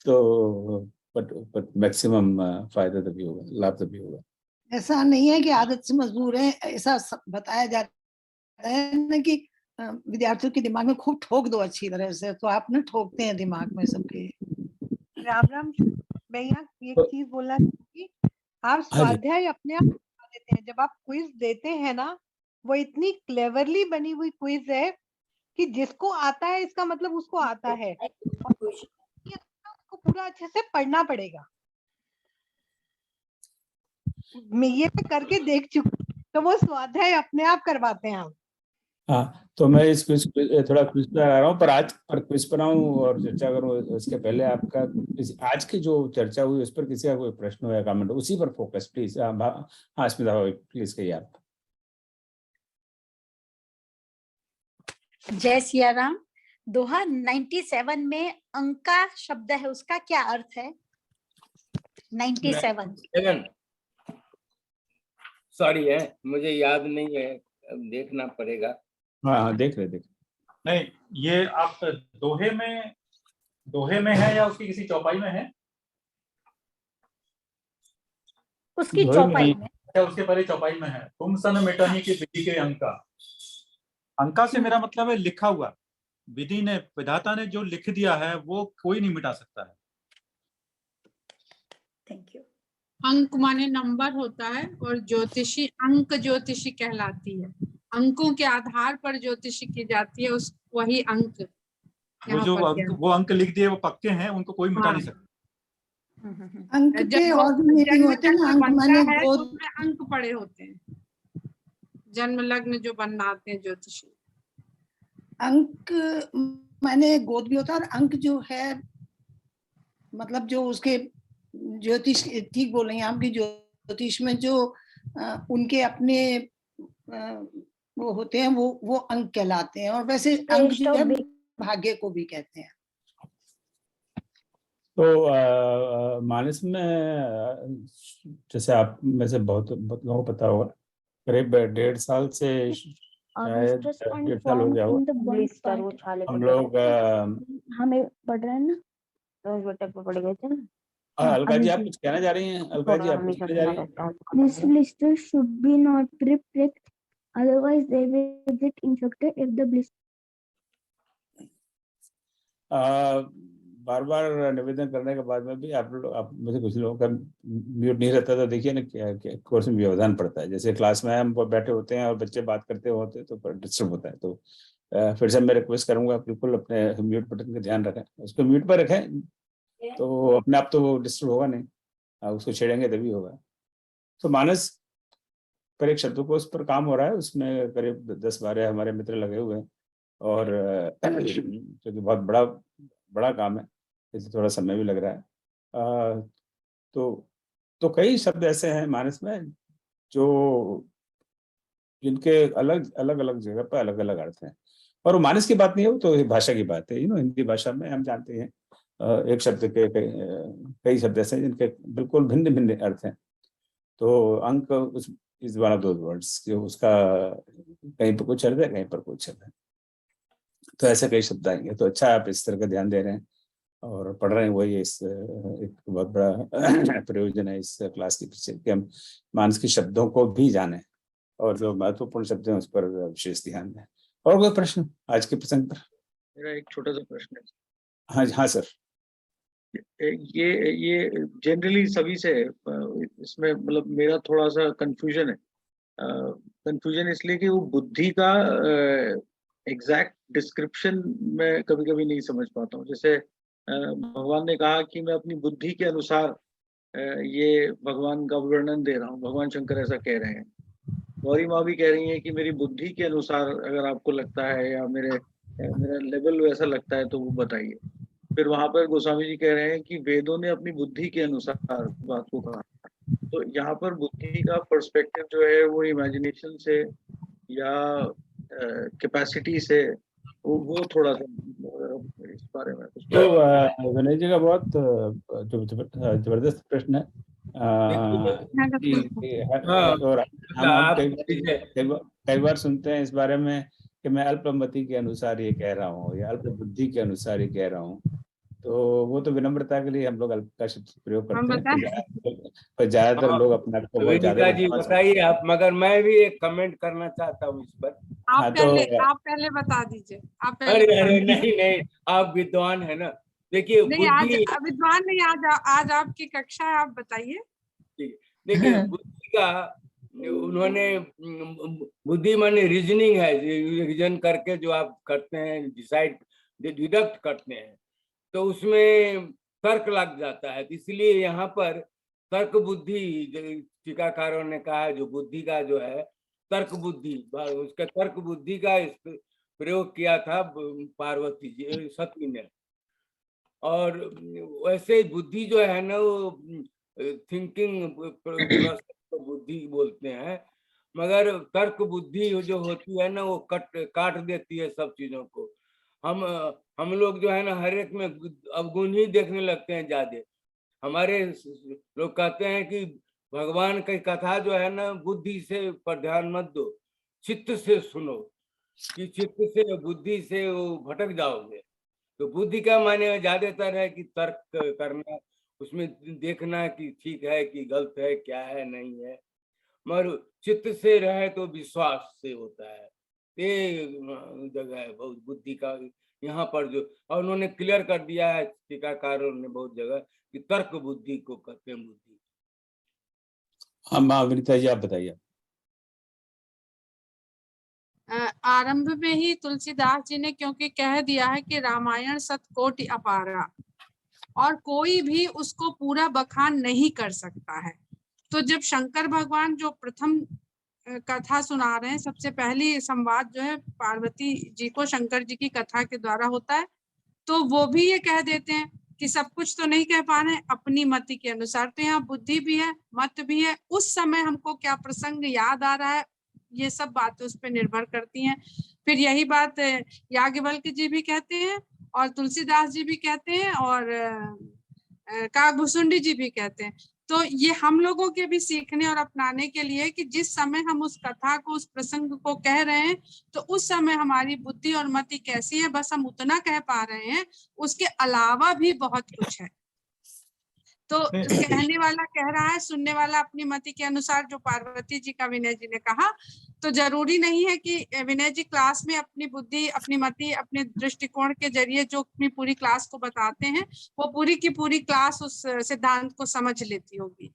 तो बट मैक्सिमम फायदा तभी होगा, लाभ तभी होगा। ऐसा नहीं है कि आदत से मजबूर है, ऐसा बताया जाता है ना कि विद्यार्थियों के दिमाग में खूब ठोक दो अच्छी तरह से, तो आप ना ठोकते हैं दिमाग में सबके। राम राम। मैं यहाँ एक चीज बोलना चाहूंगी, आप स्वाध्याय अपने आप करवा देते हैं। जब आप क्विज देते हैं ना, वो इतनी क्लेवरली बनी हुई क्विज है कि जिसको आता है इसका मतलब उसको आता है, उसको पूरा अच्छे से पढ़ना पड़ेगा। मैं ये करके देख चुकी, तो वो स्वाध्याय अपने आप करवाते हैं आप। हाँ, तो मैं इस क्विज थोड़ा क्विज पर आ रहा हूँ, पर क्विज पर आऊँ और चर्चा करूँ उसके पहले आपका आज की जो चर्चा हुई उस पर किसी का कोई प्रश्न हो या कमेंट, उसी पर फोकस प्लीज। हाँ स्मिता भाई प्लीज कहिए आप। जय सिया राम। दोहा 97 में अंका शब्द है, उसका क्या अर्थ है? 97 सॉरी है, मुझे याद नहीं है, अब देखना पड़ेगा। हाँ देख रहे। नहीं, ये आप दोहे में है या उसकी किसी चौपाई में है? उसकी चौपाई में। अच्छा, उसके पहले चौपाई में है। तुम सन मिटाही की विधि के अंका। अंका से मेरा मतलब है लिखा हुआ। विधि ने, विधाता ने जो लिख दिया है वो कोई नहीं मिटा सकता है। Thank you. अंक माने नंबर होता है और ज्योतिषी अंक ज्योतिषी कहलाती है। अंकों के आधार पर ज्योतिषी की जाती है, उस वही अंक। वो अंक लिख दिए वो पक्के हैं, उनको कोई मिटा नहीं सकता। अंक के और भी मीनिंग होते हैं ना, अंक माने गोद, उसमें अंक पड़े होते हैं, जन्म लग्न जो बनाते हैं ज्योतिषी। अंक माने गोद भी होता है, और अंक जो है मतलब जो उसके ज्योतिष, ठीक बोल रही हैं आपकी, ज्योतिष में जो उनके अपने वो होते हैं, वो अंक कहलाते हैं। और वैसे अंक जो है भाग्य को भी कहते हैं। तो मानस में जैसे आप में से बहुत लोगों को पता होगा, करीब 1.5 साल से शायद 1.5 साल हो गया होगा हम लोग हमें पढ़ रहे हैं ना, तो पढ़ गए थे ना। अलका जी आप कुछ कहना जा रही हैं? अलका जी आप कुछ कहना जा रही हैं? These blisters should be not pricked, otherwise they will get infected if the blister. बार बार निवेदन करने के बाद में भी आप मुझे कुछ लोगों का म्यूट नहीं रहता, तो देखिए ना क्या कोर्स में व्यवधान पड़ता है। जैसे क्लास में हम बैठे होते हैं और बच्चे बात करते होते हैं तो डिस्टर्ब होता है। तो फिर से मैं रिक्वेस्ट करूंगा, बिल्कुल अपने म्यूट बटन का ध्यान रखें, उसको म्यूट पर रखें, तो अपने आप तो डिस्टर्ब होगा नहीं, उसको छेड़ेंगे तभी होगा। तो मानस पर एक शब्दकोश पर काम हो रहा है, उसमें करीब 10-12 हमारे मित्र लगे हुए हैं, और जो कि बहुत बड़ा काम है, इसलिए थोड़ा समय भी लग रहा है। तो कई शब्द ऐसे हैं मानस में जो जिनके अलग अलग जगह पर अलग अलग अर्थ हैं, और वो मानस की बात नहीं है, वो तो भाषा की बात है। हिंदी भाषा में हम जानते हैं एक शब्द के कई शब्द ऐसे हैं जिनके बिल्कुल भिन्न भिन्न अर्थ हैं। तो अंक उस is one of those words, जो उसका कहीं पर कुछ अर्थ है, कहीं पर कुछ अर्थ है। तो ऐसे कई शब्द आएंगे। तो अच्छा आप इस तरह का ध्यान दे रहे हैं और पढ़ रहे हैं, वही इस एक बहुत बड़ा प्रयोजन है इस क्लास के पीछे, कि हम मानस के शब्दों को भी जानें और जो महत्वपूर्ण शब्द हैं उस पर विशेष ध्यान दें। और कोई प्रश्न आज के प्रसंग पर? मेरा एक छोटा सा प्रश्न है। हाँ सर। ये जनरली सभी से इसमें मतलब मेरा थोड़ा सा कंफ्यूजन है। कंफ्यूजन इसलिए कि वो बुद्धि का एग्जैक्ट डिस्क्रिप्शन मैं कभी कभी नहीं समझ पाता हूँ। जैसे भगवान ने कहा कि मैं अपनी बुद्धि के अनुसार ये भगवान का वर्णन दे रहा हूँ, भगवान शंकर ऐसा कह रहे हैं। गौरी माँ भी कह रही है कि मेरी बुद्धि के अनुसार अगर आपको लगता है या मेरा लेवल वैसा लगता है तो वो बताइए। फिर वहां पर गोस्वामी जी कह रहे हैं कि वेदों ने अपनी बुद्धि के अनुसार बात को कहा। तो यहाँ पर बुद्धि का पर्सपेक्टिव जो है वो इमेजिनेशन से या कैपेसिटी से वो थोड़ा सा इस बारे में कुछ? तो विनय जी का बहुत जबरदस्त प्रश्न है। और हम कई बार सुनते हैं इस बारे में कि मैं अल्पमति के अनुसार ये कह रहा हूँ या अल्प बुद्धि के अनुसार ये कह रहा हूँ, तो वो तो विनम्रता के लिए हम लोग अल्प का शब्द प्रयोग करते हैं, पर ज्यादातर लोग अपने आप को बहुत ज्यादा जी बताइए आप, मगर मैं भी एक कमेंट करना चाहता हूँ इस पर। आप पहले बता दीजिए। आप अरे नहीं, आप विद्वान है ना। देखिए नहीं, आज विद्वान नहीं, आज आपकी कक्षा है, आप बताइए। देखिए बुद्धि का उन्होंने बुद्धि माने रीजनिंग है, रीजन करके जो आप करते हैं, डिसाइड डिडक्ट करते हैं, तो उसमें तर्क लग जाता है। इसलिए यहाँ पर तर्क बुद्धि, टीकाकारों ने कहा जो बुद्धि का जो है तर्क बुद्धि, उसका तर्क बुद्धि का प्रयोग किया था पार्वती जी, सती ने। और वैसे बुद्धि जो है ना वो थिंकिंग प्रोसेस को बुद्धि बोलते हैं, मगर तर्क बुद्धि जो होती है ना वो काट देती है सब चीजों को। हम लोग जो है ना हर एक में अवगुण ही देखने लगते हैं ज्यादा। हमारे लोग कहते हैं कि भगवान की कथा जो है ना बुद्धि से पर ध्यान मत दो, चित्त से सुनो, कि चित्त से बुद्धि से वो भटक जाओगे। तो बुद्धि का माने ज्यादातर है कि तर्क करना, उसमें देखना कि ठीक है कि गलत है, क्या है नहीं है, मगर चित्त से रहे तो विश्वास से होता है। ये जगह है बहुत बुद्धि का यहाँ पर जो, और उन्होंने क्लियर कर दिया है टीकाकारों ने बहुत जगह कि तर्क बुद्धि को कहते हैं बुद्धि। हाँ विनीता जी आप बताइए। आरंभ में ही तुलसीदास जी ने क्योंकि कह दिया है कि रामायण सतकोटि अपारा, और कोई भी उसको पूरा बखान नहीं कर सकता है। तो जब शंकर भगवान जो प्रथम कथा सुना रहे हैं, सबसे पहली संवाद जो है पार्वती जी को शंकर जी की कथा के द्वारा होता है, तो वो भी ये कह देते हैं कि सब कुछ तो नहीं कह पा रहे, अपनी मति के अनुसार। तो यहाँ बुद्धि भी है, मत भी है, उस समय हमको क्या प्रसंग याद आ रहा है, ये सब बातें उस पर निर्भर करती हैं। फिर यही बात याज्ञवल्क्य जी भी कहते हैं और तुलसीदास जी भी कहते हैं और काकभूषुंडी जी भी कहते हैं। तो ये हम लोगों के भी सीखने और अपनाने के लिए कि जिस समय हम उस कथा को, उस प्रसंग को कह रहे हैं, तो उस समय हमारी बुद्धि और मति कैसी है, बस हम उतना कह पा रहे हैं, उसके अलावा भी बहुत कुछ है। तो कहने वाला कह रहा है, सुनने वाला अपनी मति के अनुसार, जो पार्वती जी का विनय जी ने कहा। तो जरूरी नहीं है कि विनय जी क्लास में अपनी बुद्धि, अपनी मति, अपने दृष्टिकोण के जरिए जो अपनी पूरी क्लास को बताते हैं, वो पूरी की पूरी क्लास उस सिद्धांत को समझ लेती होगी।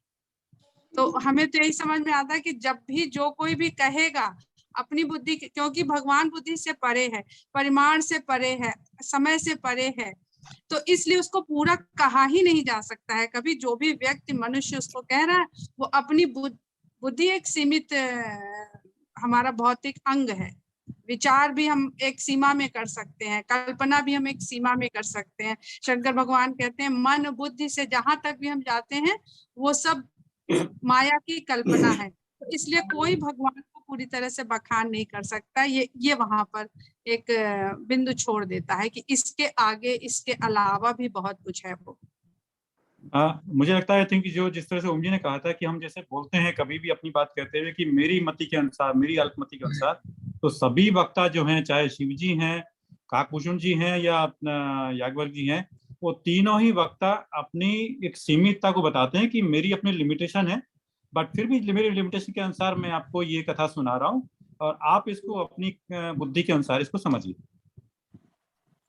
तो हमें तो यही समझ में आता है कि जब भी जो कोई भी कहेगा अपनी बुद्धि, क्योंकि भगवान बुद्धि से परे है, परिमाण से परे है, समय से परे है, तो इसलिए उसको पूरा कहा ही नहीं जा सकता है कभी। जो भी व्यक्ति, मनुष्य उसको कह रहा है, वो अपनी बुद्धि एक सीमित हमारा भौतिक अंग है। विचार भी हम एक सीमा में कर सकते हैं, कल्पना भी हम एक सीमा में कर सकते हैं। शंकर भगवान कहते हैं मन बुद्धि से जहां तक भी हम जाते हैं वो सब माया की कल्पना है। इसलिए कोई भगवान को पूरी तरह से बखान नहीं कर सकता। ये वहां पर एक बिंदु छोड़ देता है कि इसके आगे, इसके अलावा भी बहुत कुछ है वो। मुझे लगता है आई थिंक जो जिस तरह से ओम जी ने कहा था कि हम जैसे बोलते हैं कभी भी अपनी बात कहते हुए कि मेरी मति के अनुसार, मेरी अल्पमति के अनुसार, तो सभी वक्ता जो हैं, चाहे शिव जी हैं, काकभूषुंड जी हैं या याज्ञवल्क्य जी हैं, वो तीनों ही वक्ता अपनी एक सीमितता को बताते हैं कि मेरी अपनी लिमिटेशन है, बट फिर भी मेरी लिमिटेशन के अनुसार मैं आपको ये कथा सुना रहा हूँ और आप इसको अपनी बुद्धि के अनुसार इसको समझिए।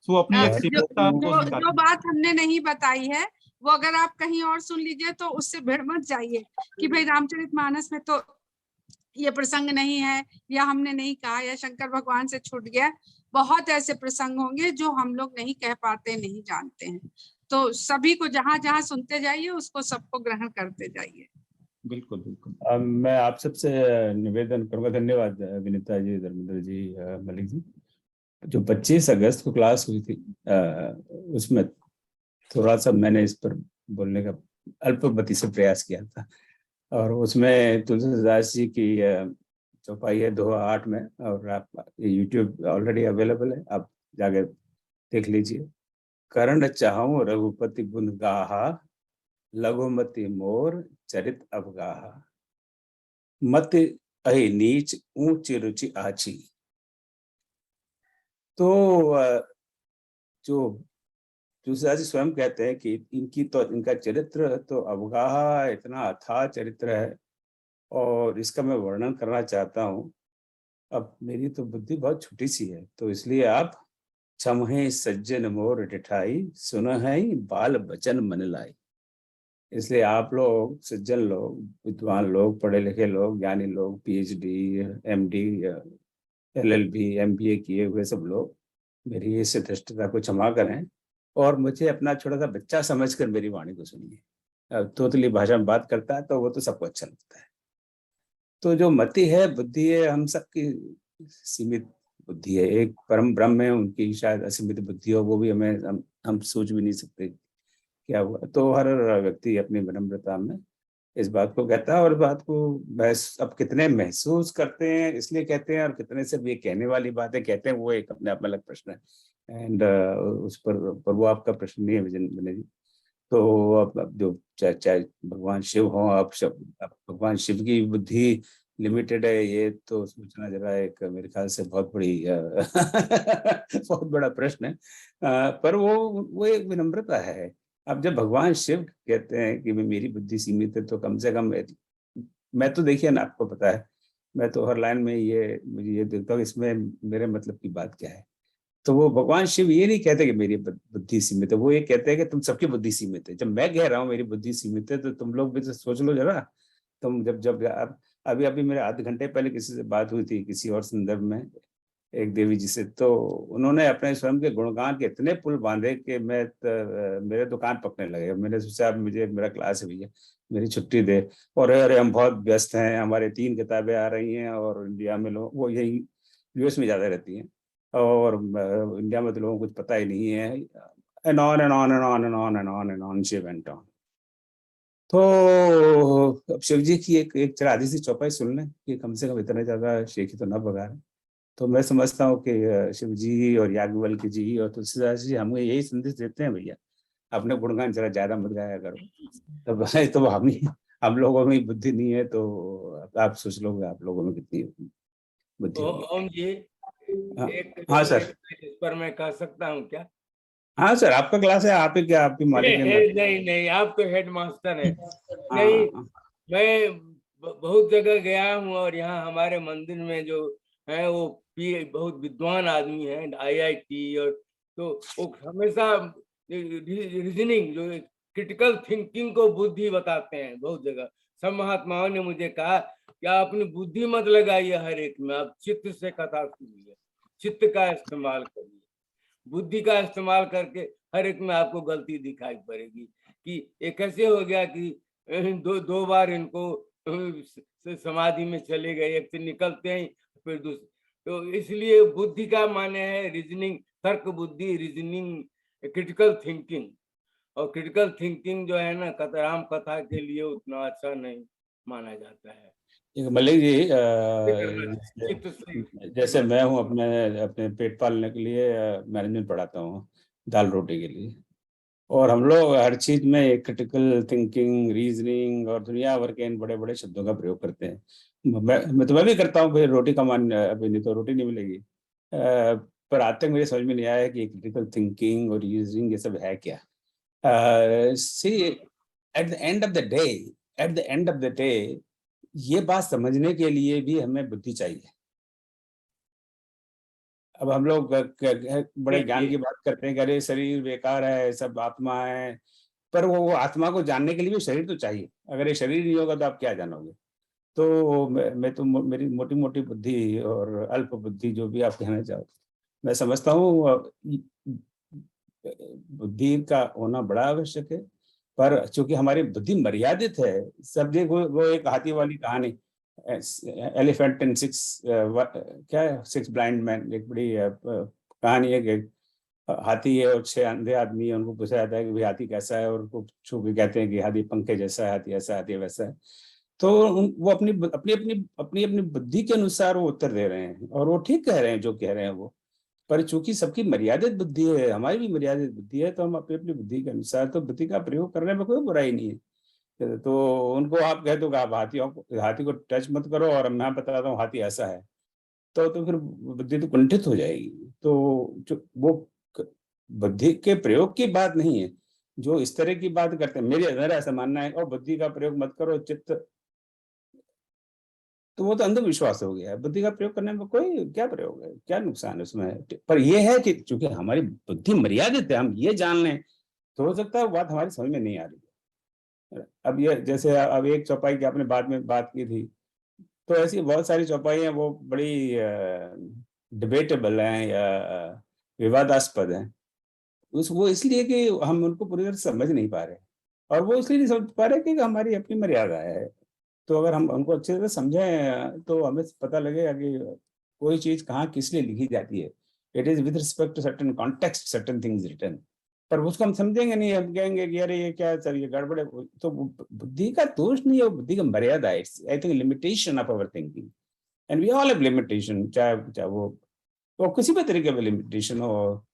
तो अपनी एक सीमितता जो बात हमने नहीं बताई है वो अगर आप कहीं और सुन लीजिए तो उससे भिड़ मत जाइए कि भाई रामचरितमानस में तो ये प्रसंग नहीं है, या हमने नहीं कहा, या शंकर भगवान से छूट गया। बहुत ऐसे प्रसंग होंगे जो हम लोग नहीं कह पाते, नहीं जानते हैं। तो सभी को जहां जहां सुनते जाइए, उसको सबको ग्रहण करते जाइए। बिल्कुल बिल्कुल। मैं आप सबसे निवेदन करूंगा, धन्यवाद विनीता जी, धर्मेंद्र जी, मलिक जी। जो 25 अगस्त को क्लास हुई थी उसमें थोड़ा सा मैंने इस पर बोलने का अल्पमति से प्रयास किया था, और उसमें तुलसीदास जी की चौपाई है दोहा 8 में, और आप YouTube ऑलरेडी अवेलेबल है, आप जाकर देख लीजिए। करण चाहूं रघुपति गुण गाहा, लघुमति मोर चरित अवगाहा, मत अहि नीच ऊंची रुचि आची। तो जो तुलसीदास जी स्वयं कहते हैं कि इनका चरित्र तो अवगाहा, इतना अथाह चरित्र है, और इसका मैं वर्णन करना चाहता हूँ। अब मेरी तो बुद्धि बहुत छोटी सी है, तो इसलिए आप छमहे सज्जन मोर डिठाई, सुनहि बाल बचन मन लाई। इसलिए आप लोग सज्जन लोग, विद्वान लोग, पढ़े लिखे लोग, ज्ञानी लोग, पीएचडी, एमडी, एलएलबी, एमबीए किए हुए सब लोग मेरी इस धृष्टता को क्षमा करें और मुझे अपना छोटा सा बच्चा समझकर मेरी वाणी को सुनिए। तोतली भाषा में बात करता है तो वो तो सबको अच्छा लगता है। तो जो मति है, बुद्धि है, हम सबकी सीमित बुद्धि है। एक परम ब्रह्म है, उनकी शायद असीमित बुद्धि हो, वो भी हम सोच भी नहीं सकते क्या हुआ। तो हर व्यक्ति अपनी विनम्रता में इस बात को कहता है, और इस बात को अब कितने महसूस करते हैं इसलिए कहते हैं, और कितने सिर्फ ये कहने वाली बातें कहते हैं, वो एक अपने आप में अलग प्रश्न है। एंड उस पर वो आपका प्रश्न नहीं है विनय जी। तो अब जो चाहे भगवान शिव हो, अब भगवान शिव की बुद्धि लिमिटेड है, ये तो सोचना जरा एक मेरे ख्याल से बहुत बड़ी बहुत बड़ा प्रश्न है। पर वो एक विनम्रता है। अब जब भगवान शिव कहते हैं कि मेरी बुद्धि सीमित है, तो कम से कम मैं तो देखिए ना, आपको पता है मैं तो हर लाइन में मुझे ये देखता हूँ इसमें मेरे मतलब की बात क्या है। तो वो भगवान शिव ये नहीं कहते कि मेरी बुद्धि सीमित है, वो ये कहते हैं कि तुम सबकी बुद्धि सीमित है। जब मैं कह रहा हूँ मेरी बुद्धि सीमित है, तो तुम लोग भी तो सोच लो जरा। तुम जब अभी मेरे आधे घंटे पहले किसी से बात हुई थी किसी और संदर्भ में, एक देवी जी से, तो उन्होंने अपने स्वयं के गुणगान के इतने पुल बांधे कि मेरे दुकान पकने लगे। मैंने सोचा अब मुझे मेरा क्लास है भैया, मेरी छुट्टी दे। और अरे हम बहुत व्यस्त हैं, हमारे 3 किताबें आ रही हैं, और इंडिया में लोग, वो यही यूएस में ज्यादा रहती हैं, और इंडिया में तो लोगों को कुछ पता ही नहीं है। And on and on and on and on and on and on she went on. तो अब शिव जी की एक जरा आधी सी चौपाई सुन लें कि कम से कम इतना ज्यादा शेखी तो ना बगा रहे। तो मैं समझता हूँ कि शिव जी और याज्ञवल्क्य जी और तुलसीदास जी हमें यही संदेश देते हैं, भैया अपने गुणगान जरा ज्यादा मत गाया करो। तो हम लोगों में बुद्धि नहीं है, तो आप सोच लोगे आप लोगों में कितनी बुद्धि होगी। ओम जी, हाँ सर। इस पर मैं कह सकता हूँ क्या? हाँ सर, आपका क्लास है, आप ही क्या, आपकी मालिक है। नहीं, आप तो हेड मास्टर है। नहीं, मैं बहुत जगह गया हूँ, और यहाँ हमारे मंदिर में जो है वो बहुत विद्वान आदमी है, आईआईटी, और तो वो हमेशा रीजनिंग, जो क्रिटिकल थिंकिंग को बुद्धि बताते हैं बहुत जगह। सब महात्माओं ने मुझे कहा कि आप अपनी बुद्धि मत लगाइए हर एक में, आप चित्त से कथा सुनिए, चित्त का इस्तेमाल करिए। बुद्धि का इस्तेमाल करके हर एक में आपको गलती दिखाई पड़ेगी कि ये कैसे हो गया कि दो बार इनको समाधि में चले गए, एक से निकलते हैं फिर दूसरे। तो इसलिए बुद्धि का माने है रीजनिंग, तर्क बुद्धि, रीजनिंग, क्रिटिकल थिंकिंग। और क्रिटिकल थिंकिंग जो है ना, राम कथा के लिए उतना अच्छा नहीं माना जाता है। मलिक जी, जैसे मैं हूँ अपने पेट पालने के लिए मैनेजमेंट पढ़ाता हूँ, दाल रोटी के लिए, और हम लोग हर चीज में क्रिटिकल थिंकिंग, रीजनिंग और दुनिया भर के इन बड़े बड़े शब्दों का प्रयोग करते हैं। मैं भी करता हूँ, भाई रोटी का मान, अभी नहीं तो रोटी नहीं मिलेगी। पर आज तक मेरे समझ में नहीं आया कि क्रिटिकल थिंकिंग और रीजनिंग ये सब है क्या। See at the end of the day ये बात समझने के लिए भी हमें बुद्धि चाहिए। अब हम लोग बड़े ज्ञान की बात करते हैं कि अरे शरीर बेकार है, सब आत्मा है, पर वो आत्मा को जानने के लिए भी शरीर तो चाहिए। अगर ये शरीर नहीं होगा तो आप क्या जानोगे। तो मैं तो मेरी मोटी मोटी बुद्धि और अल्प बुद्धि, जो भी आप कहना चाहो, मैं समझता हूँ बुद्धि का होना बड़ा आवश्यक है। पर चूंकि हमारी बुद्धि मर्यादित है, सब वो एक हाथी वाली कहानी, elephant and six blind man, एक बड़ी कहानी है कि हाथी है और 6 अंधे आदमी है, उनको पूछा जाता है कि भाई हाथी कैसा है, और उनको छू के कहते हैं कि हाथी पंखे जैसा है, हाथी ऐसा, हाथी वैसा है। तो वो अपनी बुद्धि के अनुसार वो उत्तर दे रहे हैं, और वो ठीक कह रहे हैं जो कह रहे हैं वो, पर चूंकि सबकी मर्यादित बुद्धि है, हमारी भी मर्यादित बुद्धि है, तो हम अपनी अपनी बुद्धि के अनुसार तो बुद्धि का प्रयोग करने में कोई बुराई नहीं है। तो उनको आप कह दो कि आप हाथी को टच मत करो और मैं बताता हूँ हाथी ऐसा है, तो फिर बुद्धि तो कुंठित हो जाएगी। तो जो वो बुद्धि के प्रयोग की बात नहीं है, जो इस तरह की बात करते हैं, मेरा ऐसा मानना है, और बुद्धि का प्रयोग मत करो चित्त, तो वो तो अंधविश्वास हो गया है। बुद्धि का प्रयोग करने में कोई क्या प्रयोग है, क्या नुकसान है उसमें? पर यह है कि चूंकि हमारी बुद्धि मर्यादित है, हम ये जान लें तो हो सकता है वो बात हमारी समझ में नहीं आ रही है। अब ये जैसे अब एक चौपाई की आपने बाद में बात की थी, तो ऐसी बहुत सारी चौपाई हैं, वो बड़ी डिबेटेबल हैं या विवादास्पद हैं। वो इसलिए कि हम उनको पूरी तरह समझ नहीं पा रहे, और वो इसलिए नहीं समझ पा रहे कि हमारी अपनी मर्यादा है। तो अगर हम उनको अच्छे से समझें तो हमें पता लगेगा कि कोई चीज कहाँ किस लिए लिखी जाती है। It is with respect to certain context certain things written, पर उसको हम समझेंगे नहीं, हम कहेंगे कि अरे ये क्या है सर, ये गड़बड़ है। तो बुद्धि का दोष नहीं है, बुद्धि का मर्यादा है। It's I think limitation of our thinking, and we all have limitation, चाहे वो किसी भी तरीके का लिमिटेशन हो।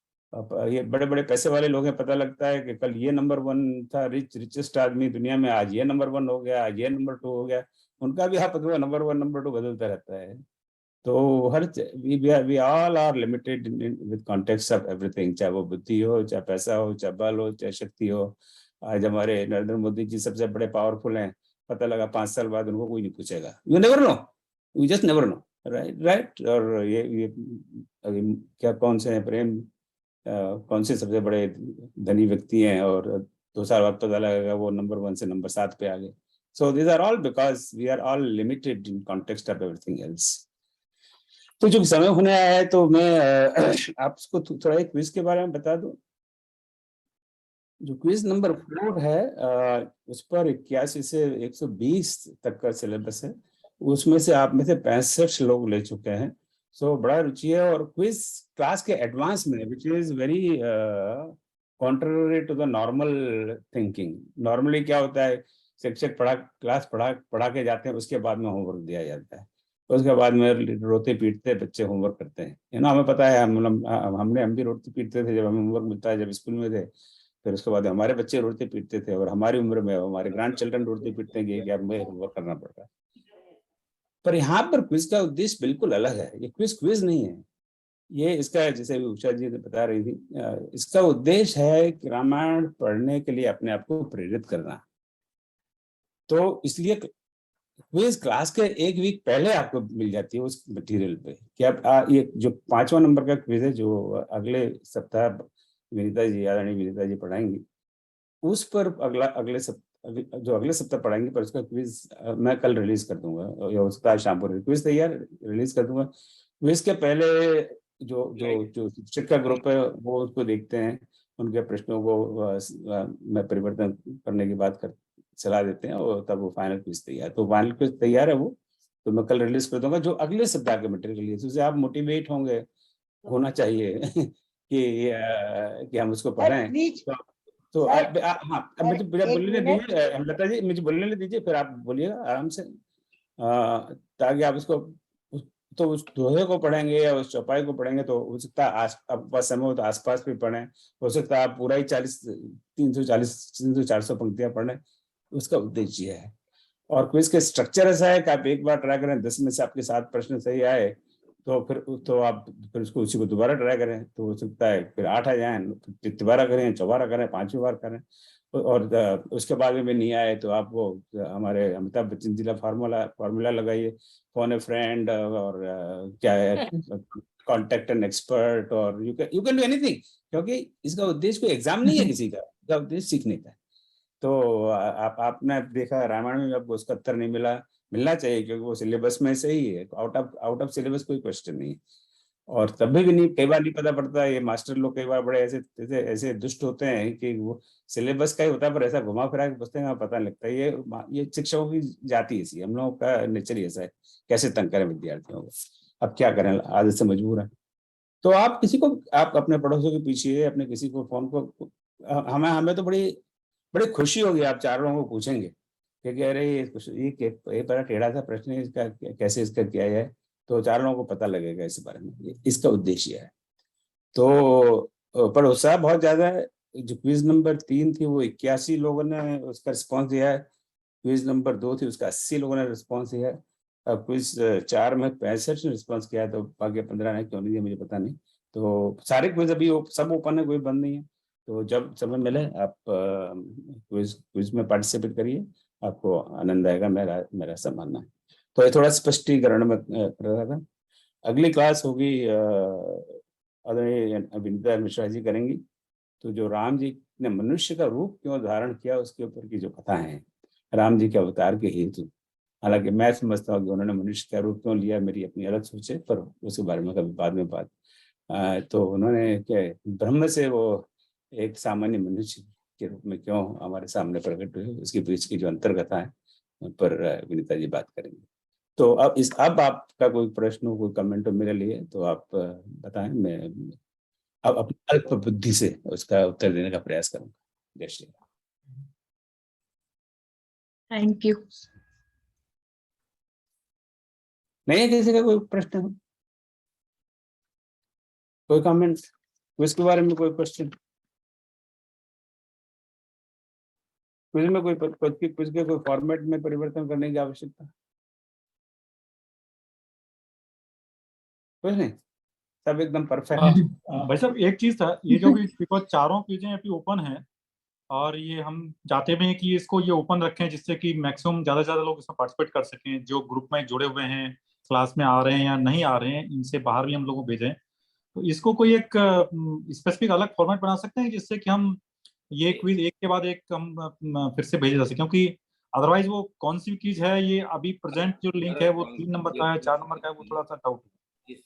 ये बड़े बड़े पैसे वाले लोग हैं, पता लगता है कि कल ये नंबर 1 था, रिचेस्ट आदमी दुनिया में, आज ये नंबर 1 हो गया, आज ये नंबर 2 हो गया। उनका भी आप नंबर 1 नंबर 2 बदलता रहता है। तो we all are limited with context of everything, चाहे वो बुद्धि हो, चाहे पैसा हो, चाहे बल हो, चाहे शक्ति हो। आज हमारे नरेंद्र मोदी जी सबसे बड़े पावरफुल हैं, पता लगा 5 साल बाद उनको कोई नहीं पूछेगा। You never know, you just never know, right. और ये क्या कौन से हैं प्रेम, कौन से सबसे बड़े धनी व्यक्ति हैं, और 2 साल बाद पता लगेगा वो नंबर 1 से नंबर 7 पे आ गए। So these are all because we are all limited in context of everything else. तो जो समय होने आया है, तो मैं आपको थोड़ा एक क्विज के बारे में बता दूं। जो क्विज नंबर 4 है, उस पर 81 से 120 तक का सिलेबस है। उसमें से आप में से 65 लोग ले चुके हैं। सो बड़ा रुचि है, और क्विज क्लास के एडवांस में, which is very contrary to the normal thinking. Normally क्या होता है, शिक्षक क्लास पढ़ा के जाते हैं, उसके बाद में होमवर्क दिया जाता है, उसके बाद में रोते पीटते बच्चे होमवर्क करते हैं। हमें पता है, हम भी रोते पीटते थे जब हमें होमवर्क मिलता है, जब स्कूल में थे। फिर उसके बाद हमारे बच्चे रोते पीटते थे, और हमारी उम्र में हमारे ग्रैंड चिल्ड्रन रोते पीटते हैं कि अब हमें होमवर्क करना पड़ रहा है। पर यहाँ पर क्विज का उद्देश्य बिल्कुल अलग है। ये क्विज नहीं है, ये इसका, जैसे उषा जी ने बता रही थी, इसका उद्देश्य है कि रामायण पढ़ने के लिए अपने आप को प्रेरित करना। तो इसलिए क्विज क्लास के 1 वीक पहले आपको मिल जाती है उस मटेरियल पे कि आप ये जो 5वां नंबर का क्विज है, जो अगले सप्ताह आदरणीय विनीता जी पढ़ाएंगी, उस पर अगले सप्ताह पढ़ाएंगे, पर उसका क्विज मैं कल रिलीज कर दूंगा, या उसका आज शाम को क्विज तैयार रिलीज कर दूंगा। क्विज के पहले जो शिक्षक का ग्रुप है वो उसको देखते हैं, उनके प्रश्नों को मैं परिवर्तन करने की बात सलाह देते हैं, और तब वो फाइनल क्विज तैयार। तो फाइनल क्विज तैयार है वो, तो मैं कल रिलीज कर दूंगा, जो अगले सप्ताह के मटेरियल है। उससे आप मोटिवेट होना चाहिए कि हम उसको पढ़ें। तो हाँ, अब मुझे बोलने दीजिए लता जी, मुझे बोलने दीजिए, फिर आप बोलिएगा आराम से, ताकि आप उसको तो उस दोहे को पढ़ेंगे या उस चौपाई को पढ़ेंगे, तो हो सकता है आपके पास समय हो तो आसपास भी पढ़ें, हो सकता है आप पूरा ही 300-400 पंक्तियां पढ़ें। उसका उद्देश्य है। और क्विज के स्ट्रक्चर ऐसा है कि आप एक बार ट्राई करें, 10 में से आपके 7 प्रश्न सही आए तो फिर आप उसको उसी को दोबारा ट्राई करें, तो हो सकता है फिर 8 आ जाए, दोबारा करें, 4 करें, 5वीं बार करें। और उसके बाद में नहीं आए तो आप वो हमारे अमिताभ बच्चन जी का फार्मूला लगाइए, फोन ए फ्रेंड, और क्या है, कॉन्टेक्ट एन एक्सपर्ट, और यू कैन डू एनीथिंग, क्योंकि इसका उद्देश्य कोई एग्जाम नहीं है किसी का, इसका उद्देश्य सीखने का है। तो आपने देखा रामायण में आपको उसका उत्तर नहीं मिलना चाहिए, क्योंकि वो सिलेबस में से ही है, आउट ऑफ सिलेबस कोई क्वेश्चन नहीं है। और तभी भी नहीं, कई बार नहीं पता पड़ता। ये मास्टर लोग कई बार बड़े ऐसे दुष्ट होते हैं कि वो सिलेबस का ही होता है, पर ऐसा घुमा फिरा के पूछते हैं, पता नहीं लगता। ये शिक्षकों की जाति ऐसी, हम लोगों का नेचर ऐसा है, कैसे तंग करें विद्यार्थियों को। अब क्या करें, आदत से मजबूर है। तो आप किसी को, आप अपने पड़ोसियों के पीछे, अपने किसी को फोन को, हमें तो बड़ी खुशी होगी आप 4 लोगों को पूछेंगे कि अरे ये बड़ा टेढ़ा सा प्रश्न है, इसका कैसे इसका किया जाए, तो 4 लोगों को पता लगेगा इस बारे में। इसका उद्देश्य है। तो पर उत्साह बहुत ज्यादा है। जो क्विज नंबर 3 थी वो 81 लोगों ने उसका रिस्पॉन्स दिया है, क्विज नंबर 2 थी उसका 80 लोगों ने रिस्पॉन्स दिया है, अब क्विज 4 में 65 ने रिस्पॉन्स किया है, तो बाकी 15 ने क्यों नहीं दिया मुझे पता नहीं। तो सारे क्विज अभी सब ओपन है, कोई बंद नहीं है। तो जब समय मिले आप क्विज में पार्टिसिपेट करिए, आपको आनंद आएगा, मेरा ऐसा मानना है। तो ये थोड़ा स्पष्टीकरण में कर रहा था। अगली क्लास होगी आदरणीय विनीता मिश्रा जी करेंगी। तो जो राम जी ने मनुष्य का रूप क्यों धारण किया उसके ऊपर की जो कथा है राम जी के अवतार के हेतु, हालांकि मैं समझता हूँ कि उन्होंने मनुष्य का रूप क्यों लिया मेरी अपनी अलग सोच है, पर उसके बारे में कभी बाद में बात। तो उन्होंने क्या ब्रह्म से वो एक सामान्य मनुष्य के रूप में क्यों हमारे सामने प्रकट हुए, उसके बीच की जो अंतर्कथा है पर विनीता जी बात करेंगे। तो अब आपका कोई प्रश्न हो, कोई कमेंट हो मेरे लिए तो आप बताएं, मैं अब अपनी अल्प बुद्धि से उसका उत्तर देने का प्रयास करूंगा। जय श्री राम। Thank you. नहीं है किसी का कोई प्रश्न हो, कोई कमेंट इसके बारे में, कोई क्वेश्चन? क्विज में क्विज के कोई फॉर्मेट में परिवर्तन करने की आवश्यकता? कुछ नहीं, सब एकदम परफेक्ट। भाई साहब एक चीज था, ये जो भी बिकॉज चारों चीजें अभी ओपन है और ये हम चाहते भी हैं कि इसको ये ओपन रखें जिससे कि मैक्सिमम ज्यादा से ज्यादा लोग इसमें पार्टिसिपेट कर सकें, जो ग्रुप में जुड़े हुए हैं, क्लास में आ रहे हैं या नहीं आ रहे हैं, इनसे बाहर भी हम लोगों को भेजें। तो इसको कोई एक स्पेसिफिक अलग फॉर्मेट बना सकते हैं जिससे कि हम ये क्विज एक के बाद एक हम फिर से भेजे जा सके, क्योंकि अदरवाइज वो कौन सी क्विज है ये अभी प्रेजेंट जो लिंक है वो 3 नंबर का है, 4 नंबर का है, वो थोड़ा सा डाउट है।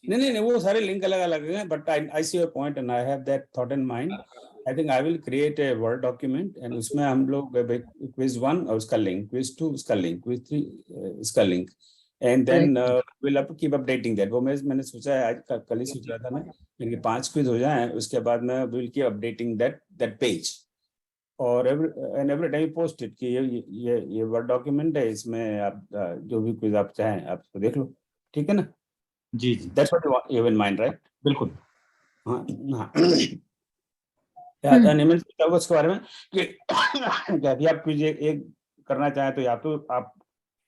नहीं, वो सारे लिंक अलग अलग हैं, but I see your point and I have that thought in mind. I think I will create a word document and उसमें हम लोग क्विज 1 और उसका लिंक, क्विज 2 उसका लिंक, क्विज 3 इसका link, and then will keep updating that. वो मैंने सोचा है, आज कल ही सोच रहा था मैं, क्योंकि 5 क्विज हो जाए उसके बाद मैं will keep updating that page, और एवरी टाइम पोस्ट इट कि ये वर्ड डॉक्यूमेंट है, इसमें आप जो भी क्विज आप चाहें आप उसको देख लो, ठीक है ना? जी जी, that's what you have in mind, right? बिल्कुल। हाँ निमित उसके बारे में कि अभी आप क्विज एक करना चाहें तो या तो आप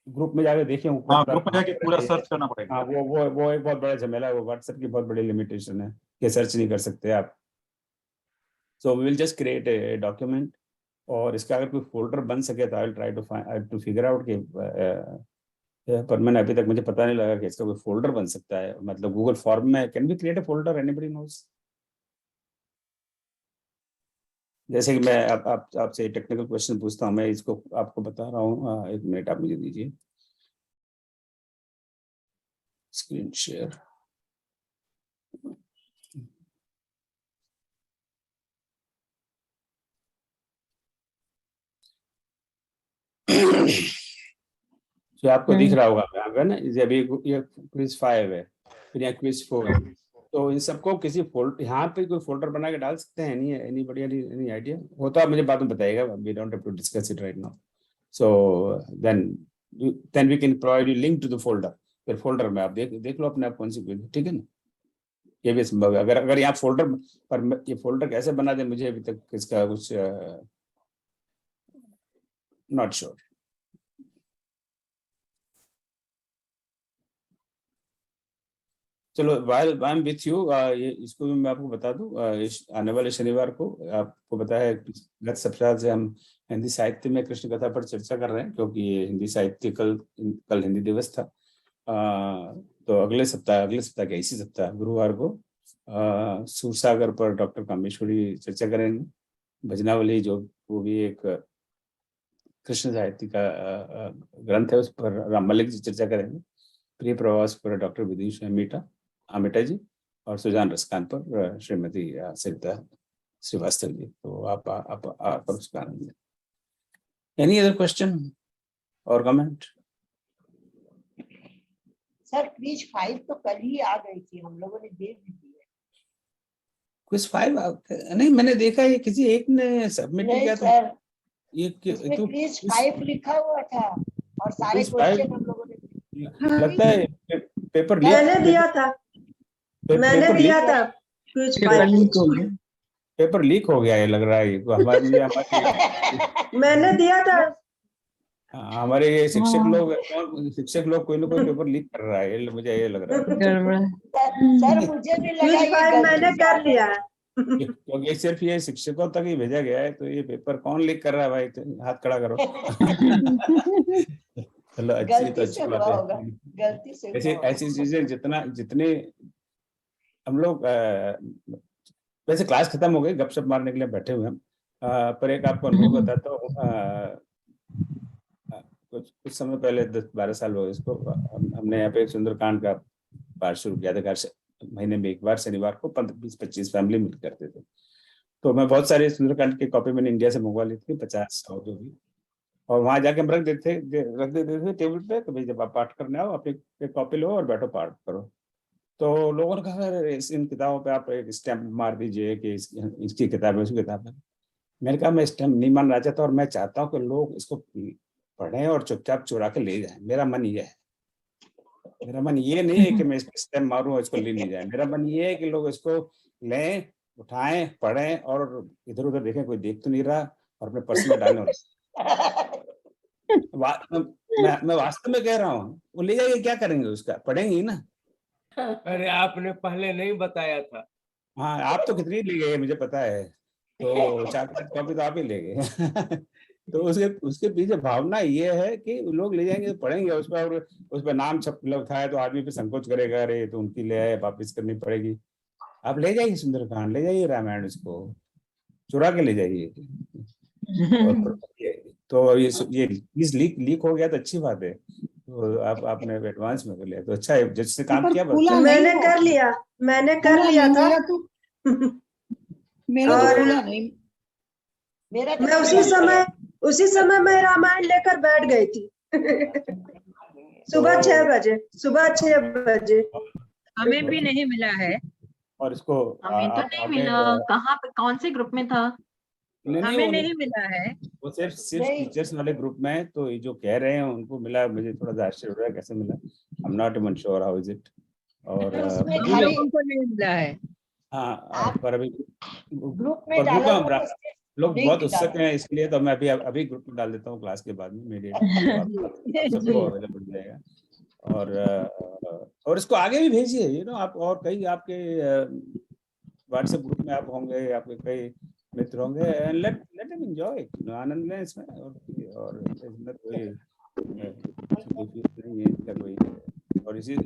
ग्रुप में जाके देखें, हाँ, ग्रुप में जाके पूरा सर्च करना पड़ेगा। हाँ, वो एक बहुत बड़ा झमेला है, वो व्हाट्सएप की बहुत बड़ी लिमिटेशन है कि सर्च नहीं कर सकते आप। So we will just create a document, और इसका अगर कोई फोल्डर बन सके तो I will try to figure out कि पर मैंने अभी तक मुझे पता नहीं लगा कि इसका कोई फोल्डर बन सकता है, मतलब गूगल फॉर्म में can be create a folder, anybody knows? जैसे कि मैं आपसे टेक्निकल क्वेश्चन पूछता हूँ, मैं इसको आपको बता रहा हूँ, एक मिनट आप मुझे दीजिए, स्क्रीन शेयर। तो आपको दिख रहा होगा यहाँ ना, अभी ये क्विज 5 है, फिर यहाँ क्विज 4 है, तो इन सबको किसी फोल्डर, यहाँ पे कोई फोल्डर बना के डाल सकते हैं? नहीं, एनी बढ़िया एनी आइडिया हो तो आप मुझे बाद में बताइएगा, we don't have to discuss it right now. So then we can provide you link to the folder, फिर फोल्डर में आप देख लो अपने आप कौन सी क्विज, ठीक है ना? ये भी संभव है। अगर यहाँ फोल्डर पर, ये फोल्डर कैसे बना दे मुझे अभी तक इसका कुछ नॉट श्योर। चलो while I'm with you, ये इसको भी मैं आपको बता दूं, आने वाले शनिवार को आपको पता है गत सप्ताह से हम हिंदी साहित्य में कृष्ण कथा पर चर्चा कर रहे हैं, क्योंकि ये हिंदी साहित्य कल हिंदी दिवस था। तो अगले सप्ताह के इसी सप्ताह गुरुवार को सूरसागर पर डॉक्टर कामेश्वरी चर्चा करेंगे। भजनावली जो वो भी एक कृष्ण साहित्य का ग्रंथ है, उस पर राम मलिक जी चर्चा करेंगे। प्रिय प्रवास पर डॉक्टर विदिशा अमिटा जी, और सुजान रसकान पर श्रीमती सरिता श्रीवास्तव जी। तो आप उसका आनंद लें। एनी अदर क्वेश्चन और कमेंट? सर क्विज 5 तो कल ही आ गई थी, हम लोगों ने देख भी दी है। क्विज 5 नहीं, मैंने देखा ये किसी एक ने सबमिट किया था। ये तो क्विज 5 लिखा हुआ था और सारे क्वेश्चन हम लोगों ने लगता है पेपर मैंने दिया था। पेपर लीक हो गया है लग रहा है ये तो हमारे मैंने दिया था। हमारे ये शिक्षक लोग कोई ना कोई पेपर लीक कर रहा है, मुझे ये लग रहा है। सर मुझे भी लगा ये मैंने कर लिया है। क्योंकि सिर्फ ये शिक्षकों तक ही भेजा गया है, तो ये पेपर कौन लीक कर रहा है भाई, तो हाथ खड़ा करो। चलो अच्छी बात है। गलती से ऐसी चीजें जितने हम लोग वैसे क्लास खत्म हो गई, गपशप मारने के लिए बैठे हुए हम, पर एक आपको अनुभव बताता हूँ। कुछ समय पहले 10-12 साल हो गए इसको, हमने यहाँ पे एक सुंदरकांड का पाठ शुरू किया था। महीने में एक बार शनिवार को 20-25 फैमिली मिल करते थे। तो मैं बहुत सारे सुंदरकांड की कॉपी मैंने इंडिया से मंगवा ली थी, 50-100 जो भी, और वहां जाके हम रख देते थे टेबल पे। तो भाई जब आप पाठ करने आओ अपनी कॉपी लो और बैठो पाठ करो। तो लोगों ने कहा इन किताबों पे आप एक स्टैम्प मार दीजिए कि इसकी किताब है, उसकी किताब है। मैंने कहा मैं स्टैम्प नहीं मानना चाहता, और मैं चाहता हूँ कि लोग इसको पढ़ें और चुपचाप चुरा के ले जाएं। मेरा मन ये है, मेरा मन ये नहीं है कि मैं इसको स्टैम्प मारूं और इसको ले नहीं जाए। मेरा मन ये है कि लोग इसको लें, उठाएं, पढ़ें और इधर उधर देखें कोई देख तो नहीं रहा, और अपने पर्स में डालें। मैं वास्तव में कह रहा हूँ, वो ले जाइए, क्या करेंगे उसका, पढ़ेंगे ही ना। अरे आपने पहले नहीं बताया था। हाँ, आप तो कितनी ले गए मुझे पता है, तो 4-5 कॉपी तो आप ही ले गए। तो उसके पीछे भावना ये है कि लोग ले जाएंगे, पढ़ेंगे, उस पर नाम छप लिखा है तो आदमी पे संकोच करेगा, अरे तो उनकी ले आए, वापिस करनी पड़ेगी। आप ले जाइए सुंदरकांड, ले जाइए रामायण, इसको चुरा के ले जाइए। तो ये लीक हो गया तो अच्छी बात है। तो आपने एडवांस में कर लिया तो अच्छा है, जिससे काम किया। मैंने कर लिया था। मैं उसी समय मैं रामायण लेकर बैठ गई थी। सुबह 6 बजे। हमें भी नहीं मिला है। और इसको हमें तो नहीं मिला। कहाँ पे, कौन से ग्रुप में था? हमें नहीं मिला है। वो सिर्फ टीचर्स वाले ग्रुप में है। तो ये जो कह रहे हैं उनको मिला, मुझे थोड़ा सा आश्चर्य हो रहा है कैसे मिला। I am not even sure how is it. और उनको नहीं मिला है। हाँ, पर अभी ग्रुप में लोग बहुत उत्सुक हैं, इसलिए तो मैं अभी ग्रुप में डाल देता हूँ क्लास के बाद में, मेरे सबको अवेलेबल मिल जाएगा। और इसको आगे भी भेजिए, आप और कई आपके व्हाट्सएप ग्रुप में आप होंगे, आपके कई मित्र होंगे, लेट देम एंजॉय, आनंद लें इसमें। और इसमें कोई नहीं है कोई। और इसी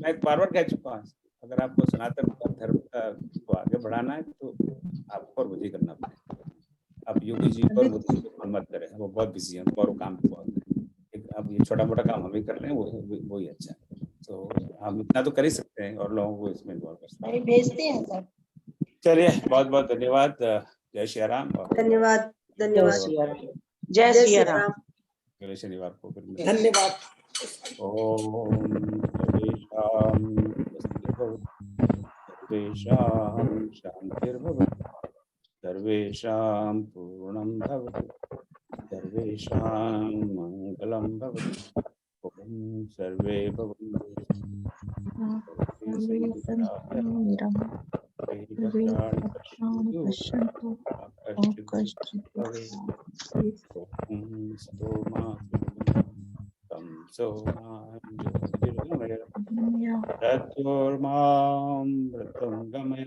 मैं बार बार कह चुका हूँ, अगर आपको सनातन धर्म को आगे बढ़ाना है तो आपको और मुझे करना पड़ेगा। आप योगी जी पर मत करें, वो बहुत बिजी हैं और काम बहुत है। अब ये छोटा मोटा काम हम ही कर रहे हैं, वो ही अच्छा है। तो हम इतना तो कर ही सकते हैं और लोगों को इसमें इन्वॉल्व कर सकते हैं। भेजते हैं सर। चलिए, बहुत बहुत धन्यवाद। जय श्री राम। धन्यवाद। जय श्री राम। अगले शनिवार को फिर धन्यवाद। ओम सर्वेषां शांतिर्भवतु, सर्वेषां पूर्णं भवतु, सर्वेषां मंगलं भवतु। ओम सर्वे भवन्तु तत्वर्मां व्रतं गमय